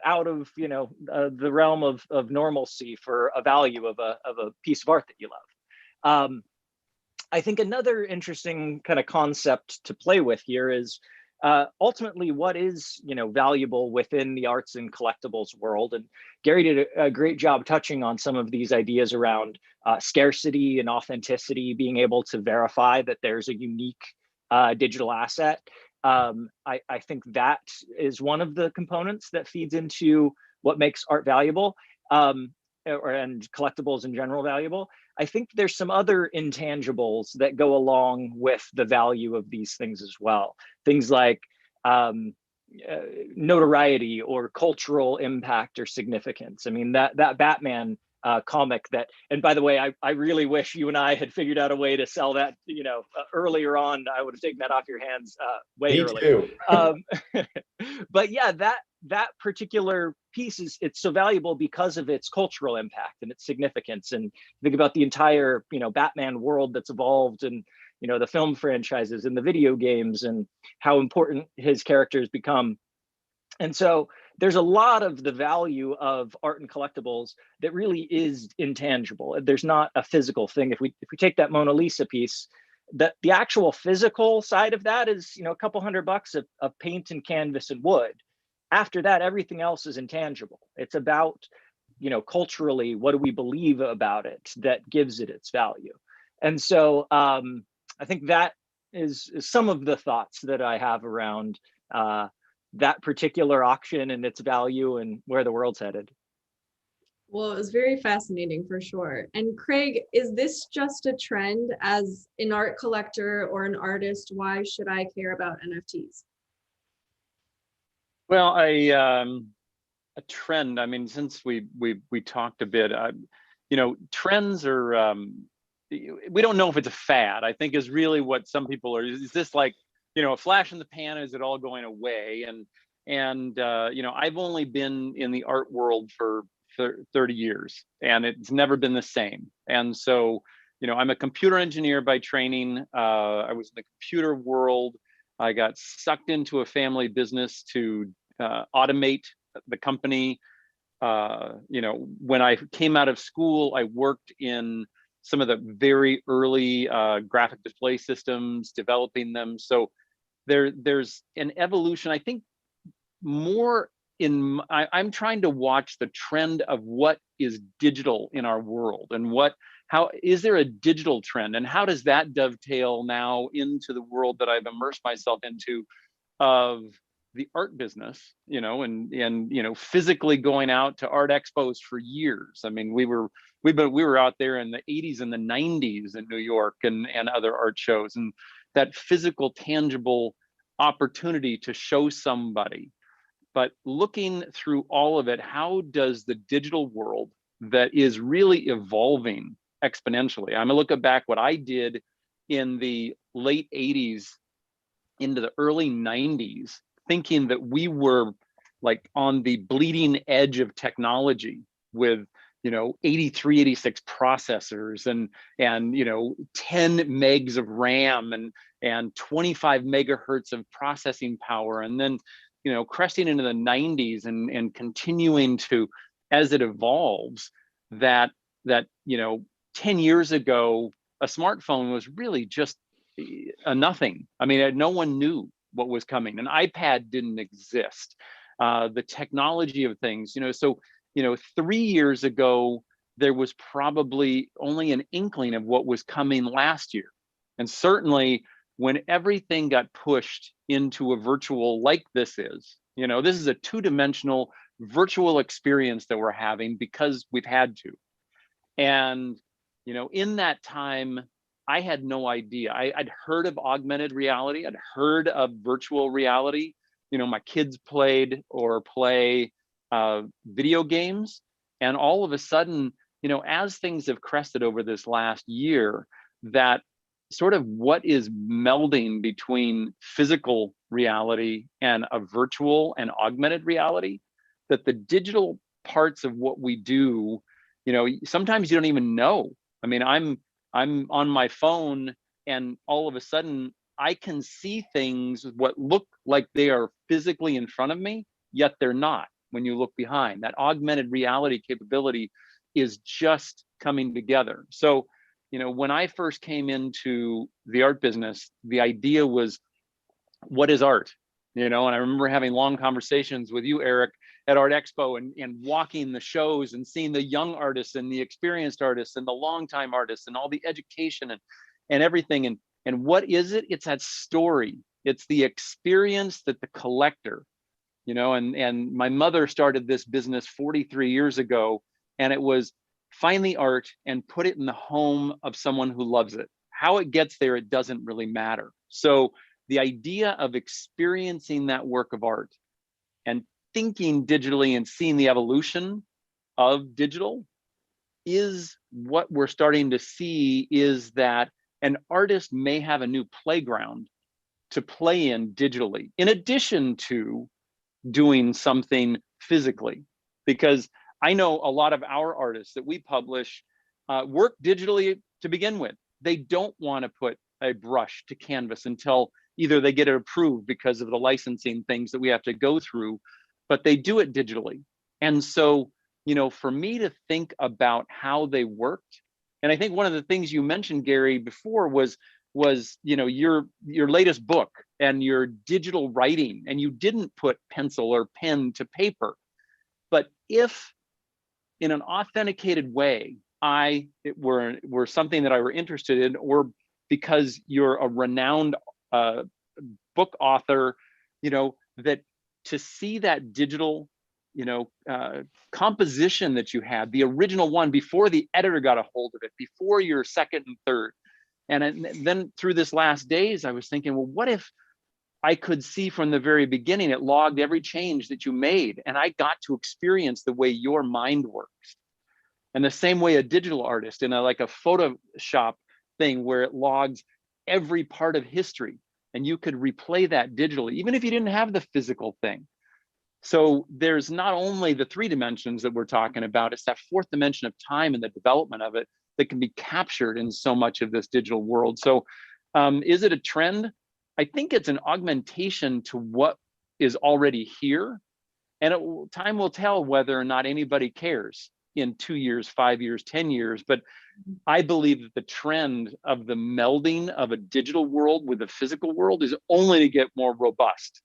out of the realm of normalcy for a value of a piece of art that you love. I think another interesting kind of concept to play with here is ultimately what is valuable within the arts and collectibles world. And Gary did a great job touching on some of these ideas around scarcity and authenticity, being able to verify that there's a unique digital asset. I think that is one of the components that feeds into what makes art valuable, and collectibles in general valuable. I think there's some other intangibles that go along with the value of these things as well. Things like notoriety or cultural impact or significance. I mean, that Batman comic that, and by the way, I really wish you and I had figured out a way to sell that, earlier on. I would have taken that off your hands way earlier. But yeah, that particular piece it's so valuable because of its cultural impact and its significance. And think about the entire, Batman world that's evolved, and the film franchises and the video games and how important his characters become. And so there's a lot of the value of art and collectibles that really is intangible. There's not a physical thing. If we take that Mona Lisa piece, the actual physical side of that is, a couple $100 of paint and canvas and wood. After that, everything else is intangible. It's about, culturally, what do we believe about it that gives it its value? And so I think that is some of the thoughts that I have around that particular auction and its value and where the world's headed. Well, it was very fascinating for sure. And Craig, is this just a trend as an art collector or an artist? Why should I care about NFTs? Well, a trend. I mean, since we talked a bit, trends are. We don't know if it's a fad. I think is really what some people are. Is this like, a flash in the pan? Is it all going away? And I've only been in the art world for 30 years, and it's never been the same. And so, I'm a computer engineer by training. I was in the computer world. I got sucked into a family business to automate the company. When I came out of school, I worked in some of the very early graphic display systems, developing them. So there's an evolution. I think more I'm trying to watch the trend of what is digital in our world, and how is there a digital trend, and how does that dovetail now into the world that I've immersed myself into of the art business, and physically going out to art expos for years. I mean, we were out there in the 80s and the 90s in New York and other art shows, and that physical, tangible opportunity to show somebody. But looking through all of it, how does the digital world that is really evolving exponentially? I'm gonna look back what I did in the late 80s into the early 90s, thinking that we were like on the bleeding edge of technology with 83, 86 processors and 10 megs of RAM and 25 megahertz of processing power, and then cresting into the 90s and continuing to, as it evolves, that 10 years ago a smartphone was really just a nothing. I mean, no one knew what was coming. An iPad didn't exist. The technology of things, so 3 years ago, there was probably only an inkling of what was coming last year. And certainly when everything got pushed into a virtual like this is, this is a two-dimensional virtual experience that we're having because we've had to. And, in that time, I had no idea. I'd heard of augmented reality. I'd heard of virtual reality. My kids played or play video games. And all of a sudden, as things have crested over this last year, that sort of what is melding between physical reality and a virtual and augmented reality, that the digital parts of what we do, sometimes you don't even know. I mean, I'm on my phone and all of a sudden I can see things what look like they are physically in front of me, yet they're not when you look behind. That augmented reality capability is just coming together. So, when I first came into the art business, the idea was, what is art? And I remember having long conversations with you, Eric, at Art Expo and walking the shows and seeing the young artists and the experienced artists and the longtime artists and all the education and everything. And what is it? It's that story. It's the experience that the collector, and my mother started this business 43 years ago, and it was find the art and put it in the home of someone who loves it. How it gets there, it doesn't really matter. So the idea of experiencing that work of art and thinking digitally and seeing the evolution of digital is what we're starting to see, is that an artist may have a new playground to play in digitally, in addition to doing something physically. Because I know a lot of our artists that we publish work digitally to begin with. They don't want to put a brush to canvas until either they get it approved because of the licensing things that we have to go through, but they do it digitally. And so, you know, for me to think about how they worked, and I think one of the things you mentioned, Gary, before was you know, your latest book and your digital writing, and you didn't put pencil or pen to paper. But if in an authenticated way, it were something that I were interested in, or because you're a renowned book author, you know, that to see that digital, you know, composition that you had, the original one before the editor got a hold of it, before your second and third. And then through this last days, I was thinking, well, what if I could see from the very beginning, it logged every change that you made, and I got to experience the way your mind works. And the same way a digital artist in like a Photoshop thing where it logs every part of history, and you could replay that digitally, even if you didn't have the physical thing. So there's not only the 3 dimensions that we're talking about, it's that 4th dimension of time and the development of it that can be captured in so much of this digital world. So is it a trend? I think it's an augmentation to what is already here. And time will tell whether or not anybody cares in 2 years, 5 years, 10 years. But I believe that the trend of the melding of a digital world with the physical world is only to get more robust.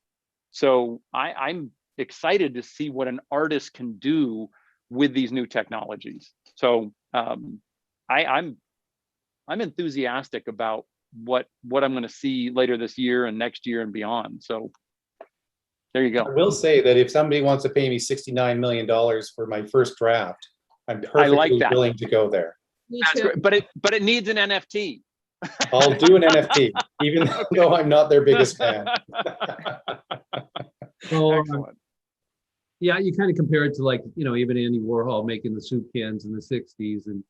So I'm excited to see what an artist can do with these new technologies. So I'm enthusiastic about what I'm going to see later this year and next year and beyond. So there you go. I will say that if somebody wants to pay me $69 million for my first draft, I'm perfectly willing to go there. That's great. But it needs an NFT. I'll do an NFT, even though I'm not their biggest fan. So, Excellent. yeah, you kind of compare it to, like, you know, even Andy Warhol making the soup cans in the 60s, and,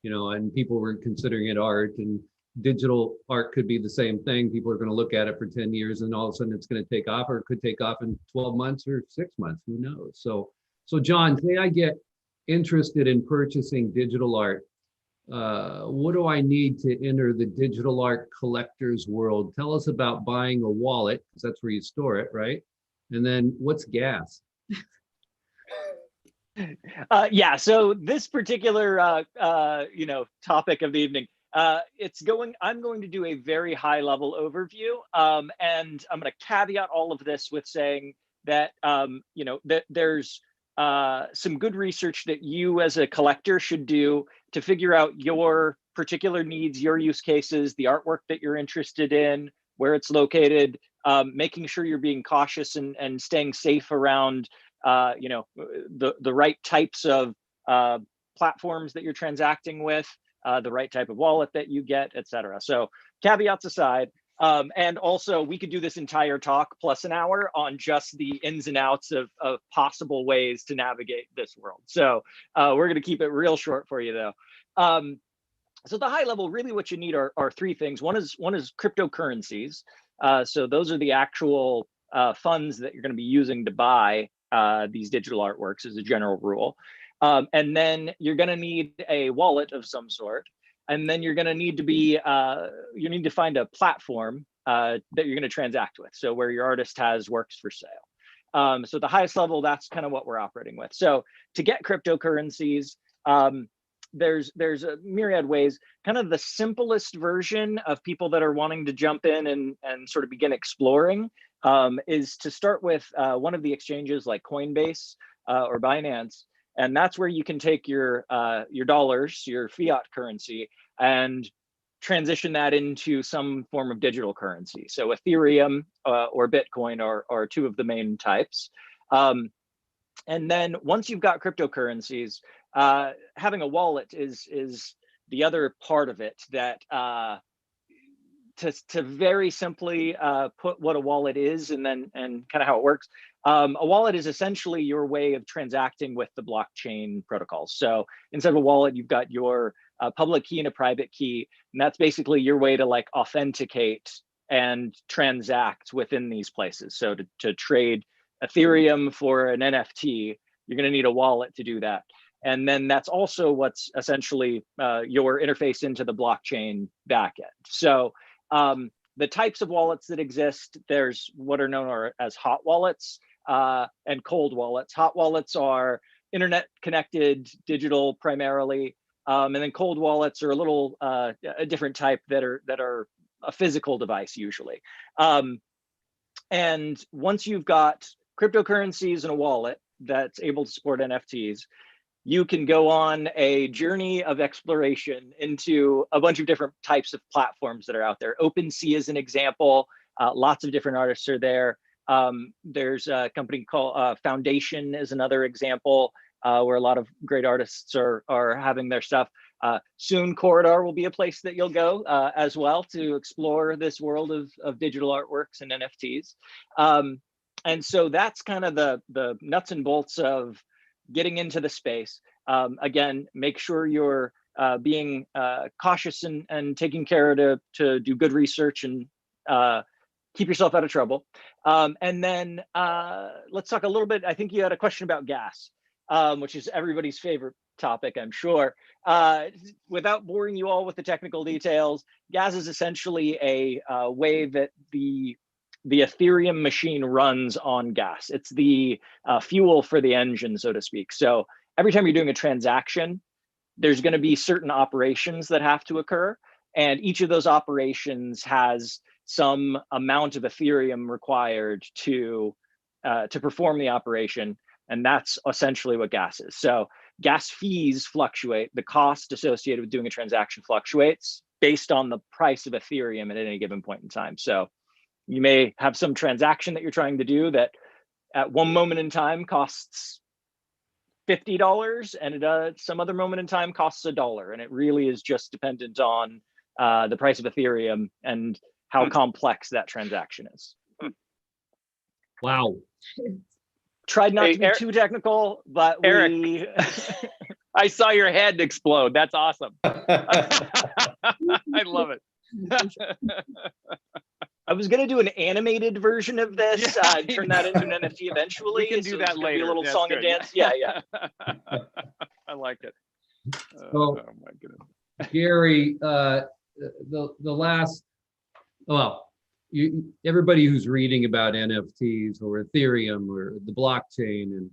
you know, and people were considering it art, and digital art could be the same thing. People are going to look at it for 10 years and all of a sudden it's going to take off, or it could take off in 12 months or 6 months, who knows? So John, say I get interested in purchasing digital art. What do I need to enter the digital art collector's world? Tell us about buying a wallet, because that's where you store it, right? And then what's gas? Yeah, so this particular you know, topic of the evening, I'm going to do a very high level overview, and I'm going to caveat all of this with saying that you know, that there's some good research that you as a collector should do to figure out your particular needs, your use cases, the artwork that you're interested in, where it's located, making sure you're being cautious and staying safe around you know, the right types of platforms that you're transacting with, the right type of wallet that you get, etc. So caveats aside, and also we could do this entire talk plus an hour on just the ins and outs of possible ways to navigate this world. So we're going to keep it real short for you though. So the high level, really what you need are 3 things. One is cryptocurrencies. So those are the actual funds that you're going to be using to buy these digital artworks as a general rule. And then you're going to need a wallet of some sort. And then you're going to need to be, you need to find a platform that you're going to transact with. So where your artist has works for sale. So the highest level, that's kind of what we're operating with. So to get cryptocurrencies, there's a myriad ways. Kind of the simplest version of people that are wanting to jump in and sort of begin exploring is to start with one of the exchanges like Coinbase or Binance. And that's where you can take your dollars, your fiat currency, and transition that into some form of digital currency. So Ethereum or Bitcoin are 2 of the main types. And then once you've got cryptocurrencies, having a wallet is the other part of it that to very simply put what a wallet is and kind of how it works. A wallet is essentially your way of transacting with the blockchain protocols. So instead of a wallet, you've got your public key and a private key, and that's basically your way to like authenticate and transact within these places. So to trade Ethereum for an NFT, you're going to need a wallet to do that. And then that's also what's essentially your interface into the blockchain backend. So the types of wallets that exist, there's what are known as hot wallets. and cold wallets. Hot wallets are internet connected, digital primarily, and then cold wallets are a different type that are a physical device usually. And once you've got cryptocurrencies in a wallet that's able to support NFTs, you can go on a journey of exploration into a bunch of different types of platforms that are out there. OpenSea is an example. Lots of different artists are there. There's a company called Foundation is another example where a lot of great artists are having their stuff. Soon Corridor will be a place that you'll go as well to explore this world of digital artworks and NFTs. And so that's kind of the nuts and bolts of getting into the space. Again, make sure you're being cautious and taking care to do good research and keep yourself out of trouble. And then let's talk a little bit. I think you had a question about gas, which is everybody's favorite topic, I'm sure. Without boring you all with the technical details, gas is essentially a way that the Ethereum machine runs on gas. It's the fuel for the engine, so to speak. So every time you're doing a transaction, there's going to be certain operations that have to occur. And each of those operations has some amount of Ethereum required to perform the operation. And that's essentially what gas is. So gas fees fluctuate. The cost associated with doing a transaction fluctuates based on the price of Ethereum at any given point in time. So you may have some transaction that you're trying to do that at one moment in time costs $50 and at some other moment in time costs $1. And it really is just dependent on the price of Ethereum and how complex that transaction is. Wow. Tried not Hey, to be too technical, but Eric, I saw your head explode. That's awesome. I love it. I was going to do an animated version of this, turn that into an NFT eventually. We can do that later. Be a little That's song good. and dance. Yeah. I like it. Oh my goodness. Gary, the last, well, everybody who's reading about NFTs or Ethereum or the blockchain, and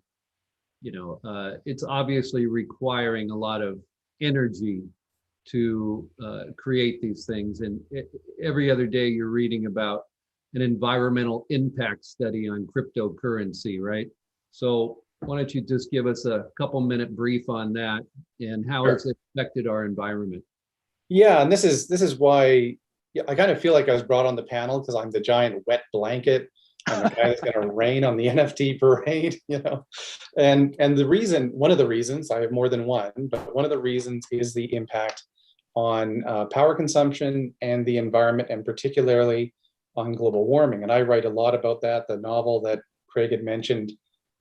it's obviously requiring a lot of energy to create these things. And every other day you're reading about an environmental impact study on cryptocurrency, right? So why don't you just give us a couple-minute brief on that and how it's affected our environment? Yeah, and this is why I kind of feel like I was brought on the panel because I'm the giant wet blanket. I'm the guy that's going to rain on the NFT parade, And one of the reasons, I have more than one, but one of the reasons is the impact on power consumption and the environment, and particularly on global warming. And I write a lot about that. The novel that Craig had mentioned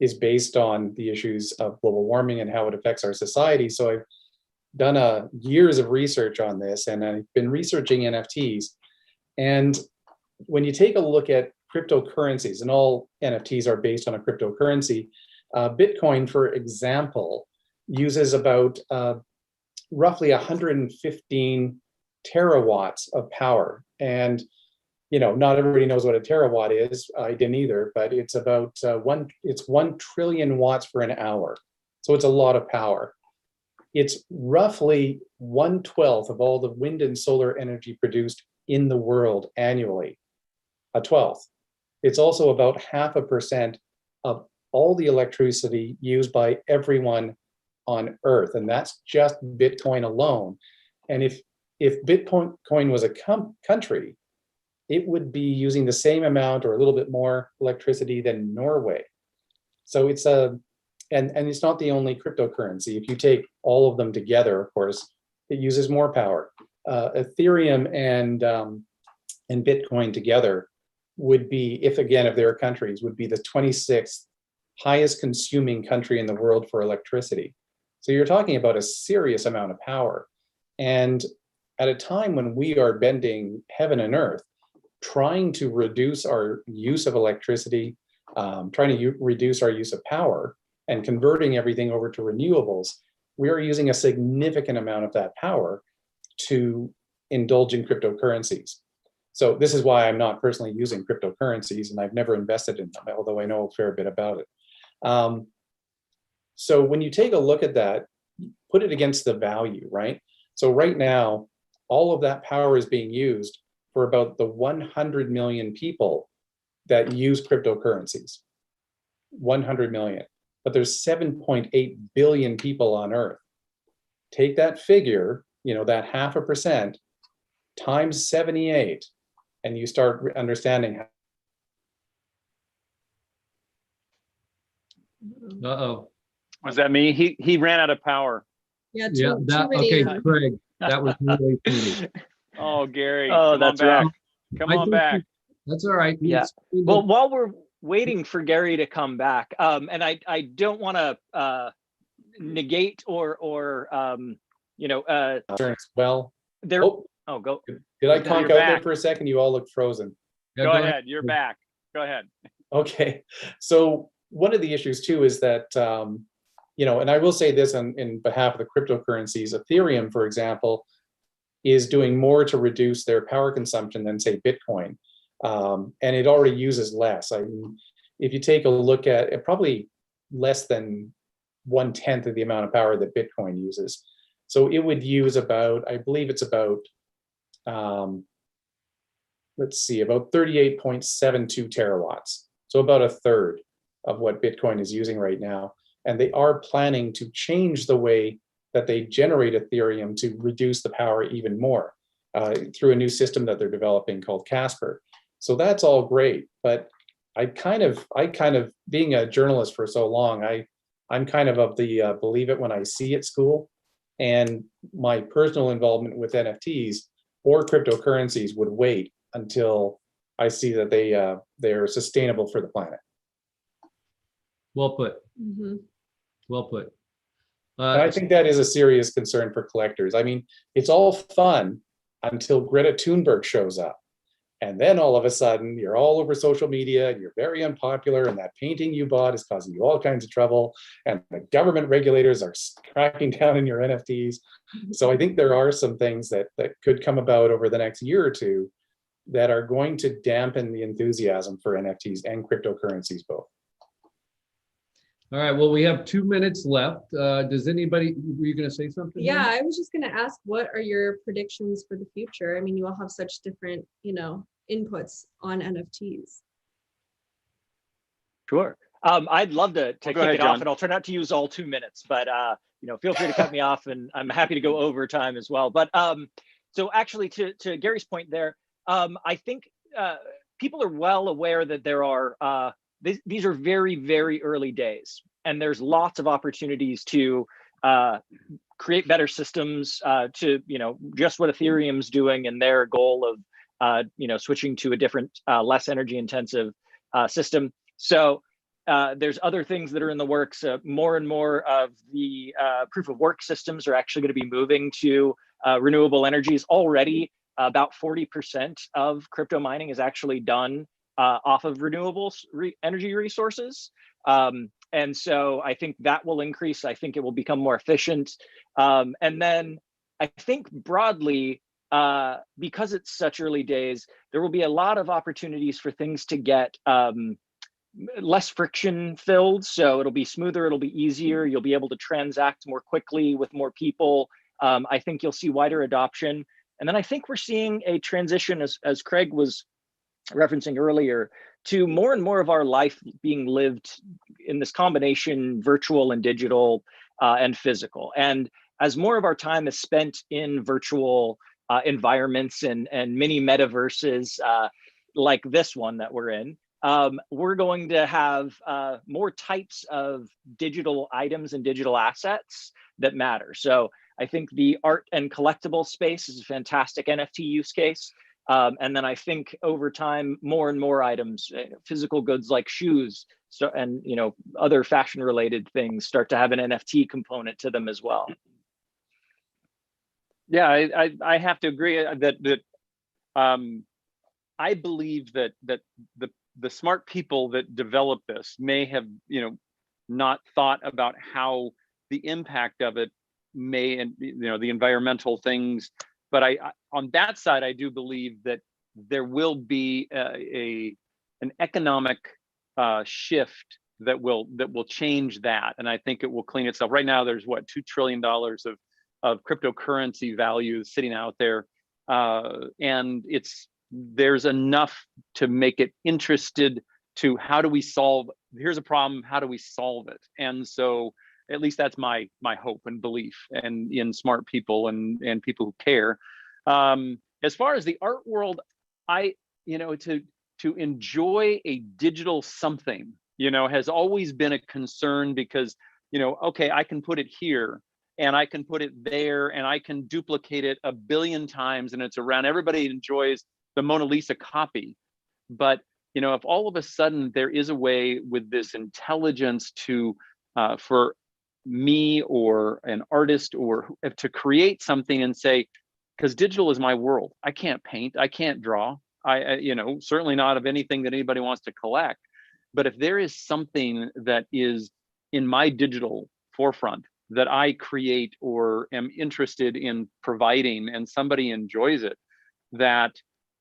is based on the issues of global warming and how it affects our society. So I've done years of research on this, and I've been researching NFTs. And when you take a look at cryptocurrencies, and all NFTs are based on a cryptocurrency, Bitcoin, for example, uses about roughly 115 terawatts of power. And not everybody knows what a terawatt is. I didn't either, but it's about 1 trillion watts for an hour. So it's a lot of power. It's roughly 1/12 of all the wind and solar energy produced in the world annually, 1/12. It's also about 0.5% of all the electricity used by everyone on Earth, and that's just Bitcoin alone. And if Bitcoin was a country, it would be using the same amount or a little bit more electricity than Norway. So it's and it's not the only cryptocurrency. If you take all of them together, of course, it uses more power. Ethereum and Bitcoin together would be, if there are countries, would be the 26th highest consuming country in the world for electricity. So you're talking about a serious amount of power. And at a time when we are bending heaven and earth, trying to reduce our use of electricity, trying to reduce our use of power, and converting everything over to renewables, we are using a significant amount of that power to indulge in cryptocurrencies. So this is why I'm not personally using cryptocurrencies, and I've never invested in them, although I know a fair bit about it. So when you take a look at that, put it against the value, right? So right now, all of that power is being used for about the 100 million people that use cryptocurrencies. 100 million. But there's 7.8 billion people on Earth. Take that figure, that 0.5% times 78, and you start understanding. Uh-oh. Was that me? He ran out of power. Yeah, Yeah, okay, Craig, that was really funny. Oh, Gary, Oh, come that's on back. rough. Come I on think back. That's all right. Yeah. Well, while we're waiting for Gary to come back, and I don't want to negate or Well, there. Oh, go. Did I You're conk out there back. for a second? You all look frozen. Yeah, Go ahead. You're back. Go ahead. Okay. So one of the issues too is that, and I will say this in behalf of the cryptocurrencies, Ethereum, for example, is doing more to reduce their power consumption than say Bitcoin. And it already uses less. I mean, if you take a look at it, probably less than 1/10 of the amount of power that Bitcoin uses. So it would use about, I believe it's about, let's see, about 38.72 terawatts. So about a third of what Bitcoin is using right now. And they are planning to change the way that they generate Ethereum to reduce the power even more through a new system that they're developing called Casper. So that's all great, but I kind of being a journalist for so long, I'm kind of the believe it when I see it school, and my personal involvement with NFTs or cryptocurrencies would wait until I see that they're sustainable for the planet. Well put. Mm-hmm. Well put. And I think that is a serious concern for collectors. I mean, it's all fun until Greta Thunberg shows up. And then all of a sudden, you're all over social media, and you're very unpopular, and that painting you bought is causing you all kinds of trouble, and the government regulators are cracking down on your NFTs. So I think there are some things that could come about over the next year or two that are going to dampen the enthusiasm for NFTs and cryptocurrencies both. All right, well, we have 2 minutes left. Does anybody, were you going to say something? Yeah, I was just going to ask, what are your predictions for the future? I mean, you all have such different, inputs on NFTs. Sure. I'd love to kick ahead, it off, John. and I'll try not to use all 2 minutes, but feel free to cut me off, and I'm happy to go over time as well. But so actually, to Gary's point there, I think people are well aware that there are these are very, very early days, and there's lots of opportunities to create better systems to just what Ethereum's doing in their goal of switching to a different, less energy intensive system. So there's other things that are in the works. More and more of the proof of work systems are actually going to be moving to renewable energies. Already, about 40% of crypto mining is actually done off of renewable energy resources. And so I think that will increase. I think it will become more efficient. And then I think broadly, because it's such early days, there will be a lot of opportunities for things to get less friction filled. So it'll be smoother, it'll be easier. You'll be able to transact more quickly with more people. I think you'll see wider adoption. And then I think we're seeing a transition, as Craig was referencing earlier, to more and more of our life being lived in this combination, virtual and digital and physical. And as more of our time is spent in virtual environments and mini metaverses like this one that we're in, we're going to have more types of digital items and digital assets that matter. So I think the art and collectible space is a fantastic NFT use case. And then I think over time, more and more items, physical goods like shoes, and other fashion related things start to have an NFT component to them as well. Yeah, I have to agree that I believe that the smart people that develop this may have not thought about how the impact of it may, and the environmental things. But I on that side, I do believe that there will be an economic shift that will change that, and I think it will clean itself. Right now, there's what, $2 trillion of cryptocurrency value sitting out there, and there's enough to make it interested to how do we solve. Here's a problem. How do we solve it? And so, at least that's my hope and belief, and in smart people and people who care. As far as the art world, to enjoy a digital something, has always been a concern, because, okay, I can put it here and I can put it there and I can duplicate it 1 billion times and it's around. Everybody enjoys the Mona Lisa copy. But, if all of a sudden there is a way with this intelligence for me or an artist or to create something and say, because digital is my world. I can't paint, I can't draw. I certainly not of anything that anybody wants to collect. But if there is something that is in my digital forefront that I create or am interested in providing, and somebody enjoys it,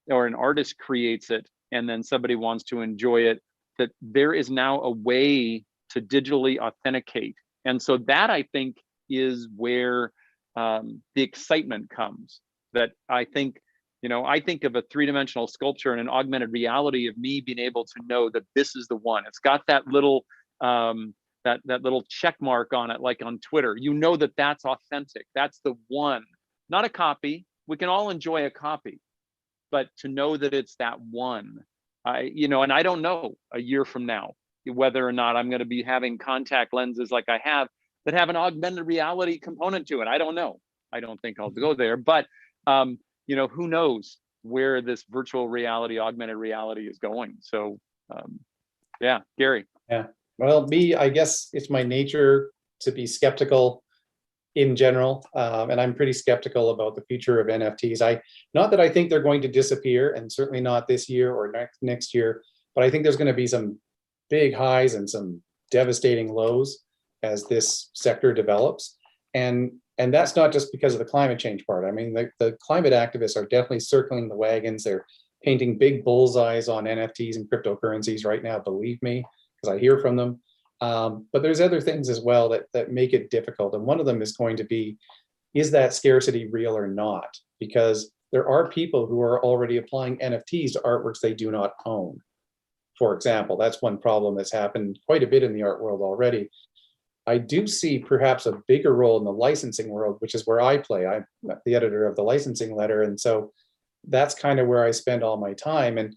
or an artist creates it and then somebody wants to enjoy it, that there is now a way to digitally authenticate. And so that, I think, is where the excitement comes. That I think, I think of a 3-dimensional sculpture and an augmented reality of me being able to know that this is the one. It's got that little that little check mark on it, like on Twitter. That that's authentic. That's the one, not a copy. We can all enjoy a copy, but to know that it's that one. And I don't know a year from now whether or not I'm going to be having contact lenses like I have that have an augmented reality component to it. I don't know. I don't think I'll go there, but who knows where this virtual reality, augmented reality is going. So yeah, Gary. Yeah, well, I guess it's my nature to be skeptical in general, and I'm pretty skeptical about the future of NFTs. Not that I think they're going to disappear, and certainly not this year or next year, but I think there's going to be some big highs and some devastating lows as this sector develops. And that's not just because of the climate change part. I mean, the climate activists are definitely circling the wagons. They're painting big bullseyes on NFTs and cryptocurrencies right now, believe me, because I hear from them. But there's other things as well that make it difficult. And one of them is going to be, is that scarcity real or not? Because there are people who are already applying NFTs to artworks they do not own. For example, that's one problem that's happened quite a bit in the art world already. I do see perhaps a bigger role in the licensing world, which is where I play. I'm the editor of the licensing letter. And so that's kind of where I spend all my time. And,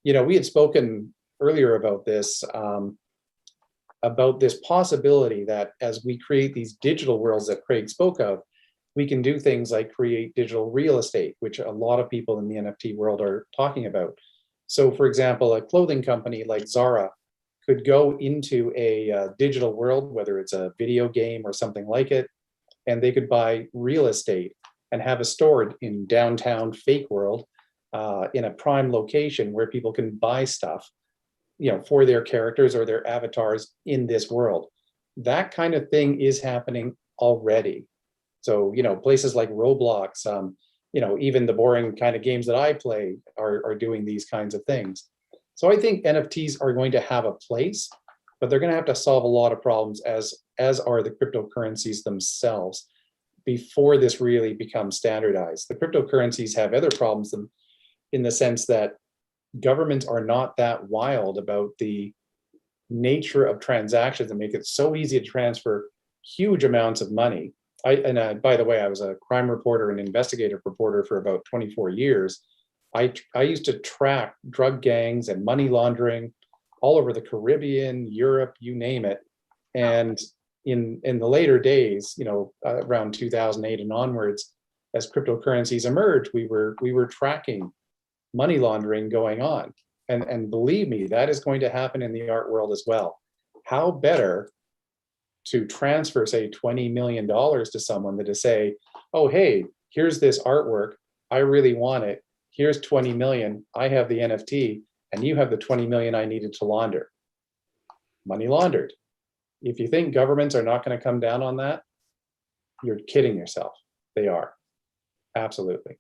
we had spoken earlier about this possibility that as we create these digital worlds that Craig spoke of, we can do things like create digital real estate, which a lot of people in the NFT world are talking about. So for example, a clothing company like Zara could go into a digital world, whether it's a video game or something like it, and they could buy real estate and have a store in downtown fake world in a prime location where people can buy stuff, for their characters or their avatars in this world. That kind of thing is happening already. So, places like Roblox, even the boring kind of games that I play are doing these kinds of things. So I think NFTs are going to have a place, but they're going to have to solve a lot of problems, as are the cryptocurrencies themselves, before this really becomes standardized. The cryptocurrencies have other problems in the sense that governments are not that wild about the nature of transactions and make it so easy to transfer huge amounts of money. By the way, I was a crime reporter and investigative reporter for about 24 years. I used to track drug gangs and money laundering all over the Caribbean, Europe, you name it. And in the later days, around 2008 and onwards, as cryptocurrencies emerged, we were tracking money laundering going on. And believe me, that is going to happen in the art world as well. How better to transfer, say, $20 million to someone than to say, oh, hey, here's this artwork. I really want it. Here's 20 million. I have the NFT and you have the 20 million I needed to launder. Money laundered. If you think governments are not going to come down on that, you're kidding yourself. They are. Absolutely.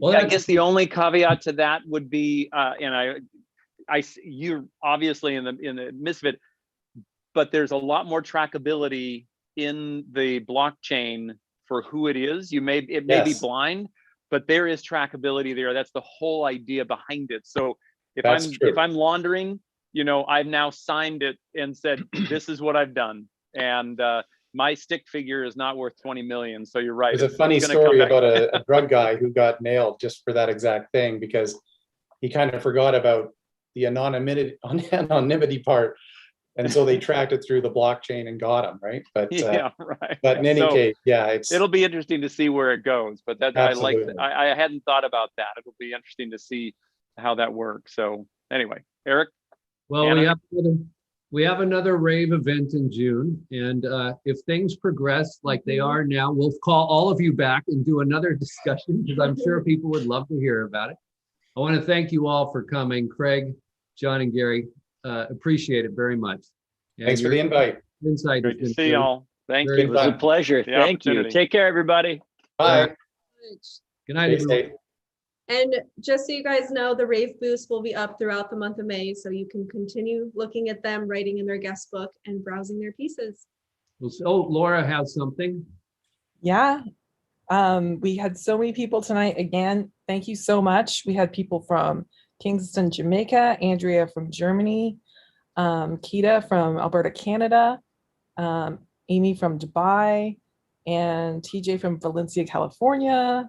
Well, I that's- guess the only caveat to that would be, and you're obviously in the midst of it, but there's a lot more trackability in the blockchain for who it is. It may be Yes. blind, but there is trackability there. That's the whole idea behind it. So if That's true. if I'm laundering, I've now signed it and said, this is what I've done. And my stick figure is not worth 20 million. So you're right. There's a funny It's gonna come story back. about a drug guy who got nailed just for that exact thing, because he kind of forgot about the anonymity part. And so they tracked it through the blockchain and got him, right? But Yeah, right. but in any So case, yeah, it'll be interesting to see where it goes. But that Absolutely. I hadn't thought about that. It'll be interesting to see how that works. So anyway, Eric. Well, Anna? we have another rave event in June, and if things progress like they are now, we'll call all of you back and do another discussion, because I'm sure people would love to hear about it. I want to thank you all for coming, Craig, John, and Gary. Appreciate it very much. And thanks for the your invite. insight. Great has to been see great. y'all. Thank Very you. It was a Fun. pleasure. The Thank you. opportunity. Take care, everybody. Bye. Good night, Stay everyone. safe. And just so you guys know, the Rave booths will be up throughout the month of May, so you can continue looking at them, writing in their guest book, and browsing their pieces. Oh, Laura has something. Yeah. We had so many people tonight. Again, thank you so much. We had people from Kingston, Jamaica, Andrea from Germany, Kita from Alberta, Canada, Amy from Dubai, and TJ from Valencia, California.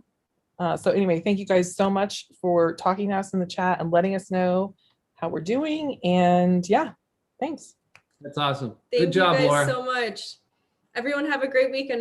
So anyway, thank you guys so much for talking to us in the chat and letting us know how we're doing. And yeah, thanks. That's awesome. Thank Good job, you guys Laura. so much. Everyone have a great weekend.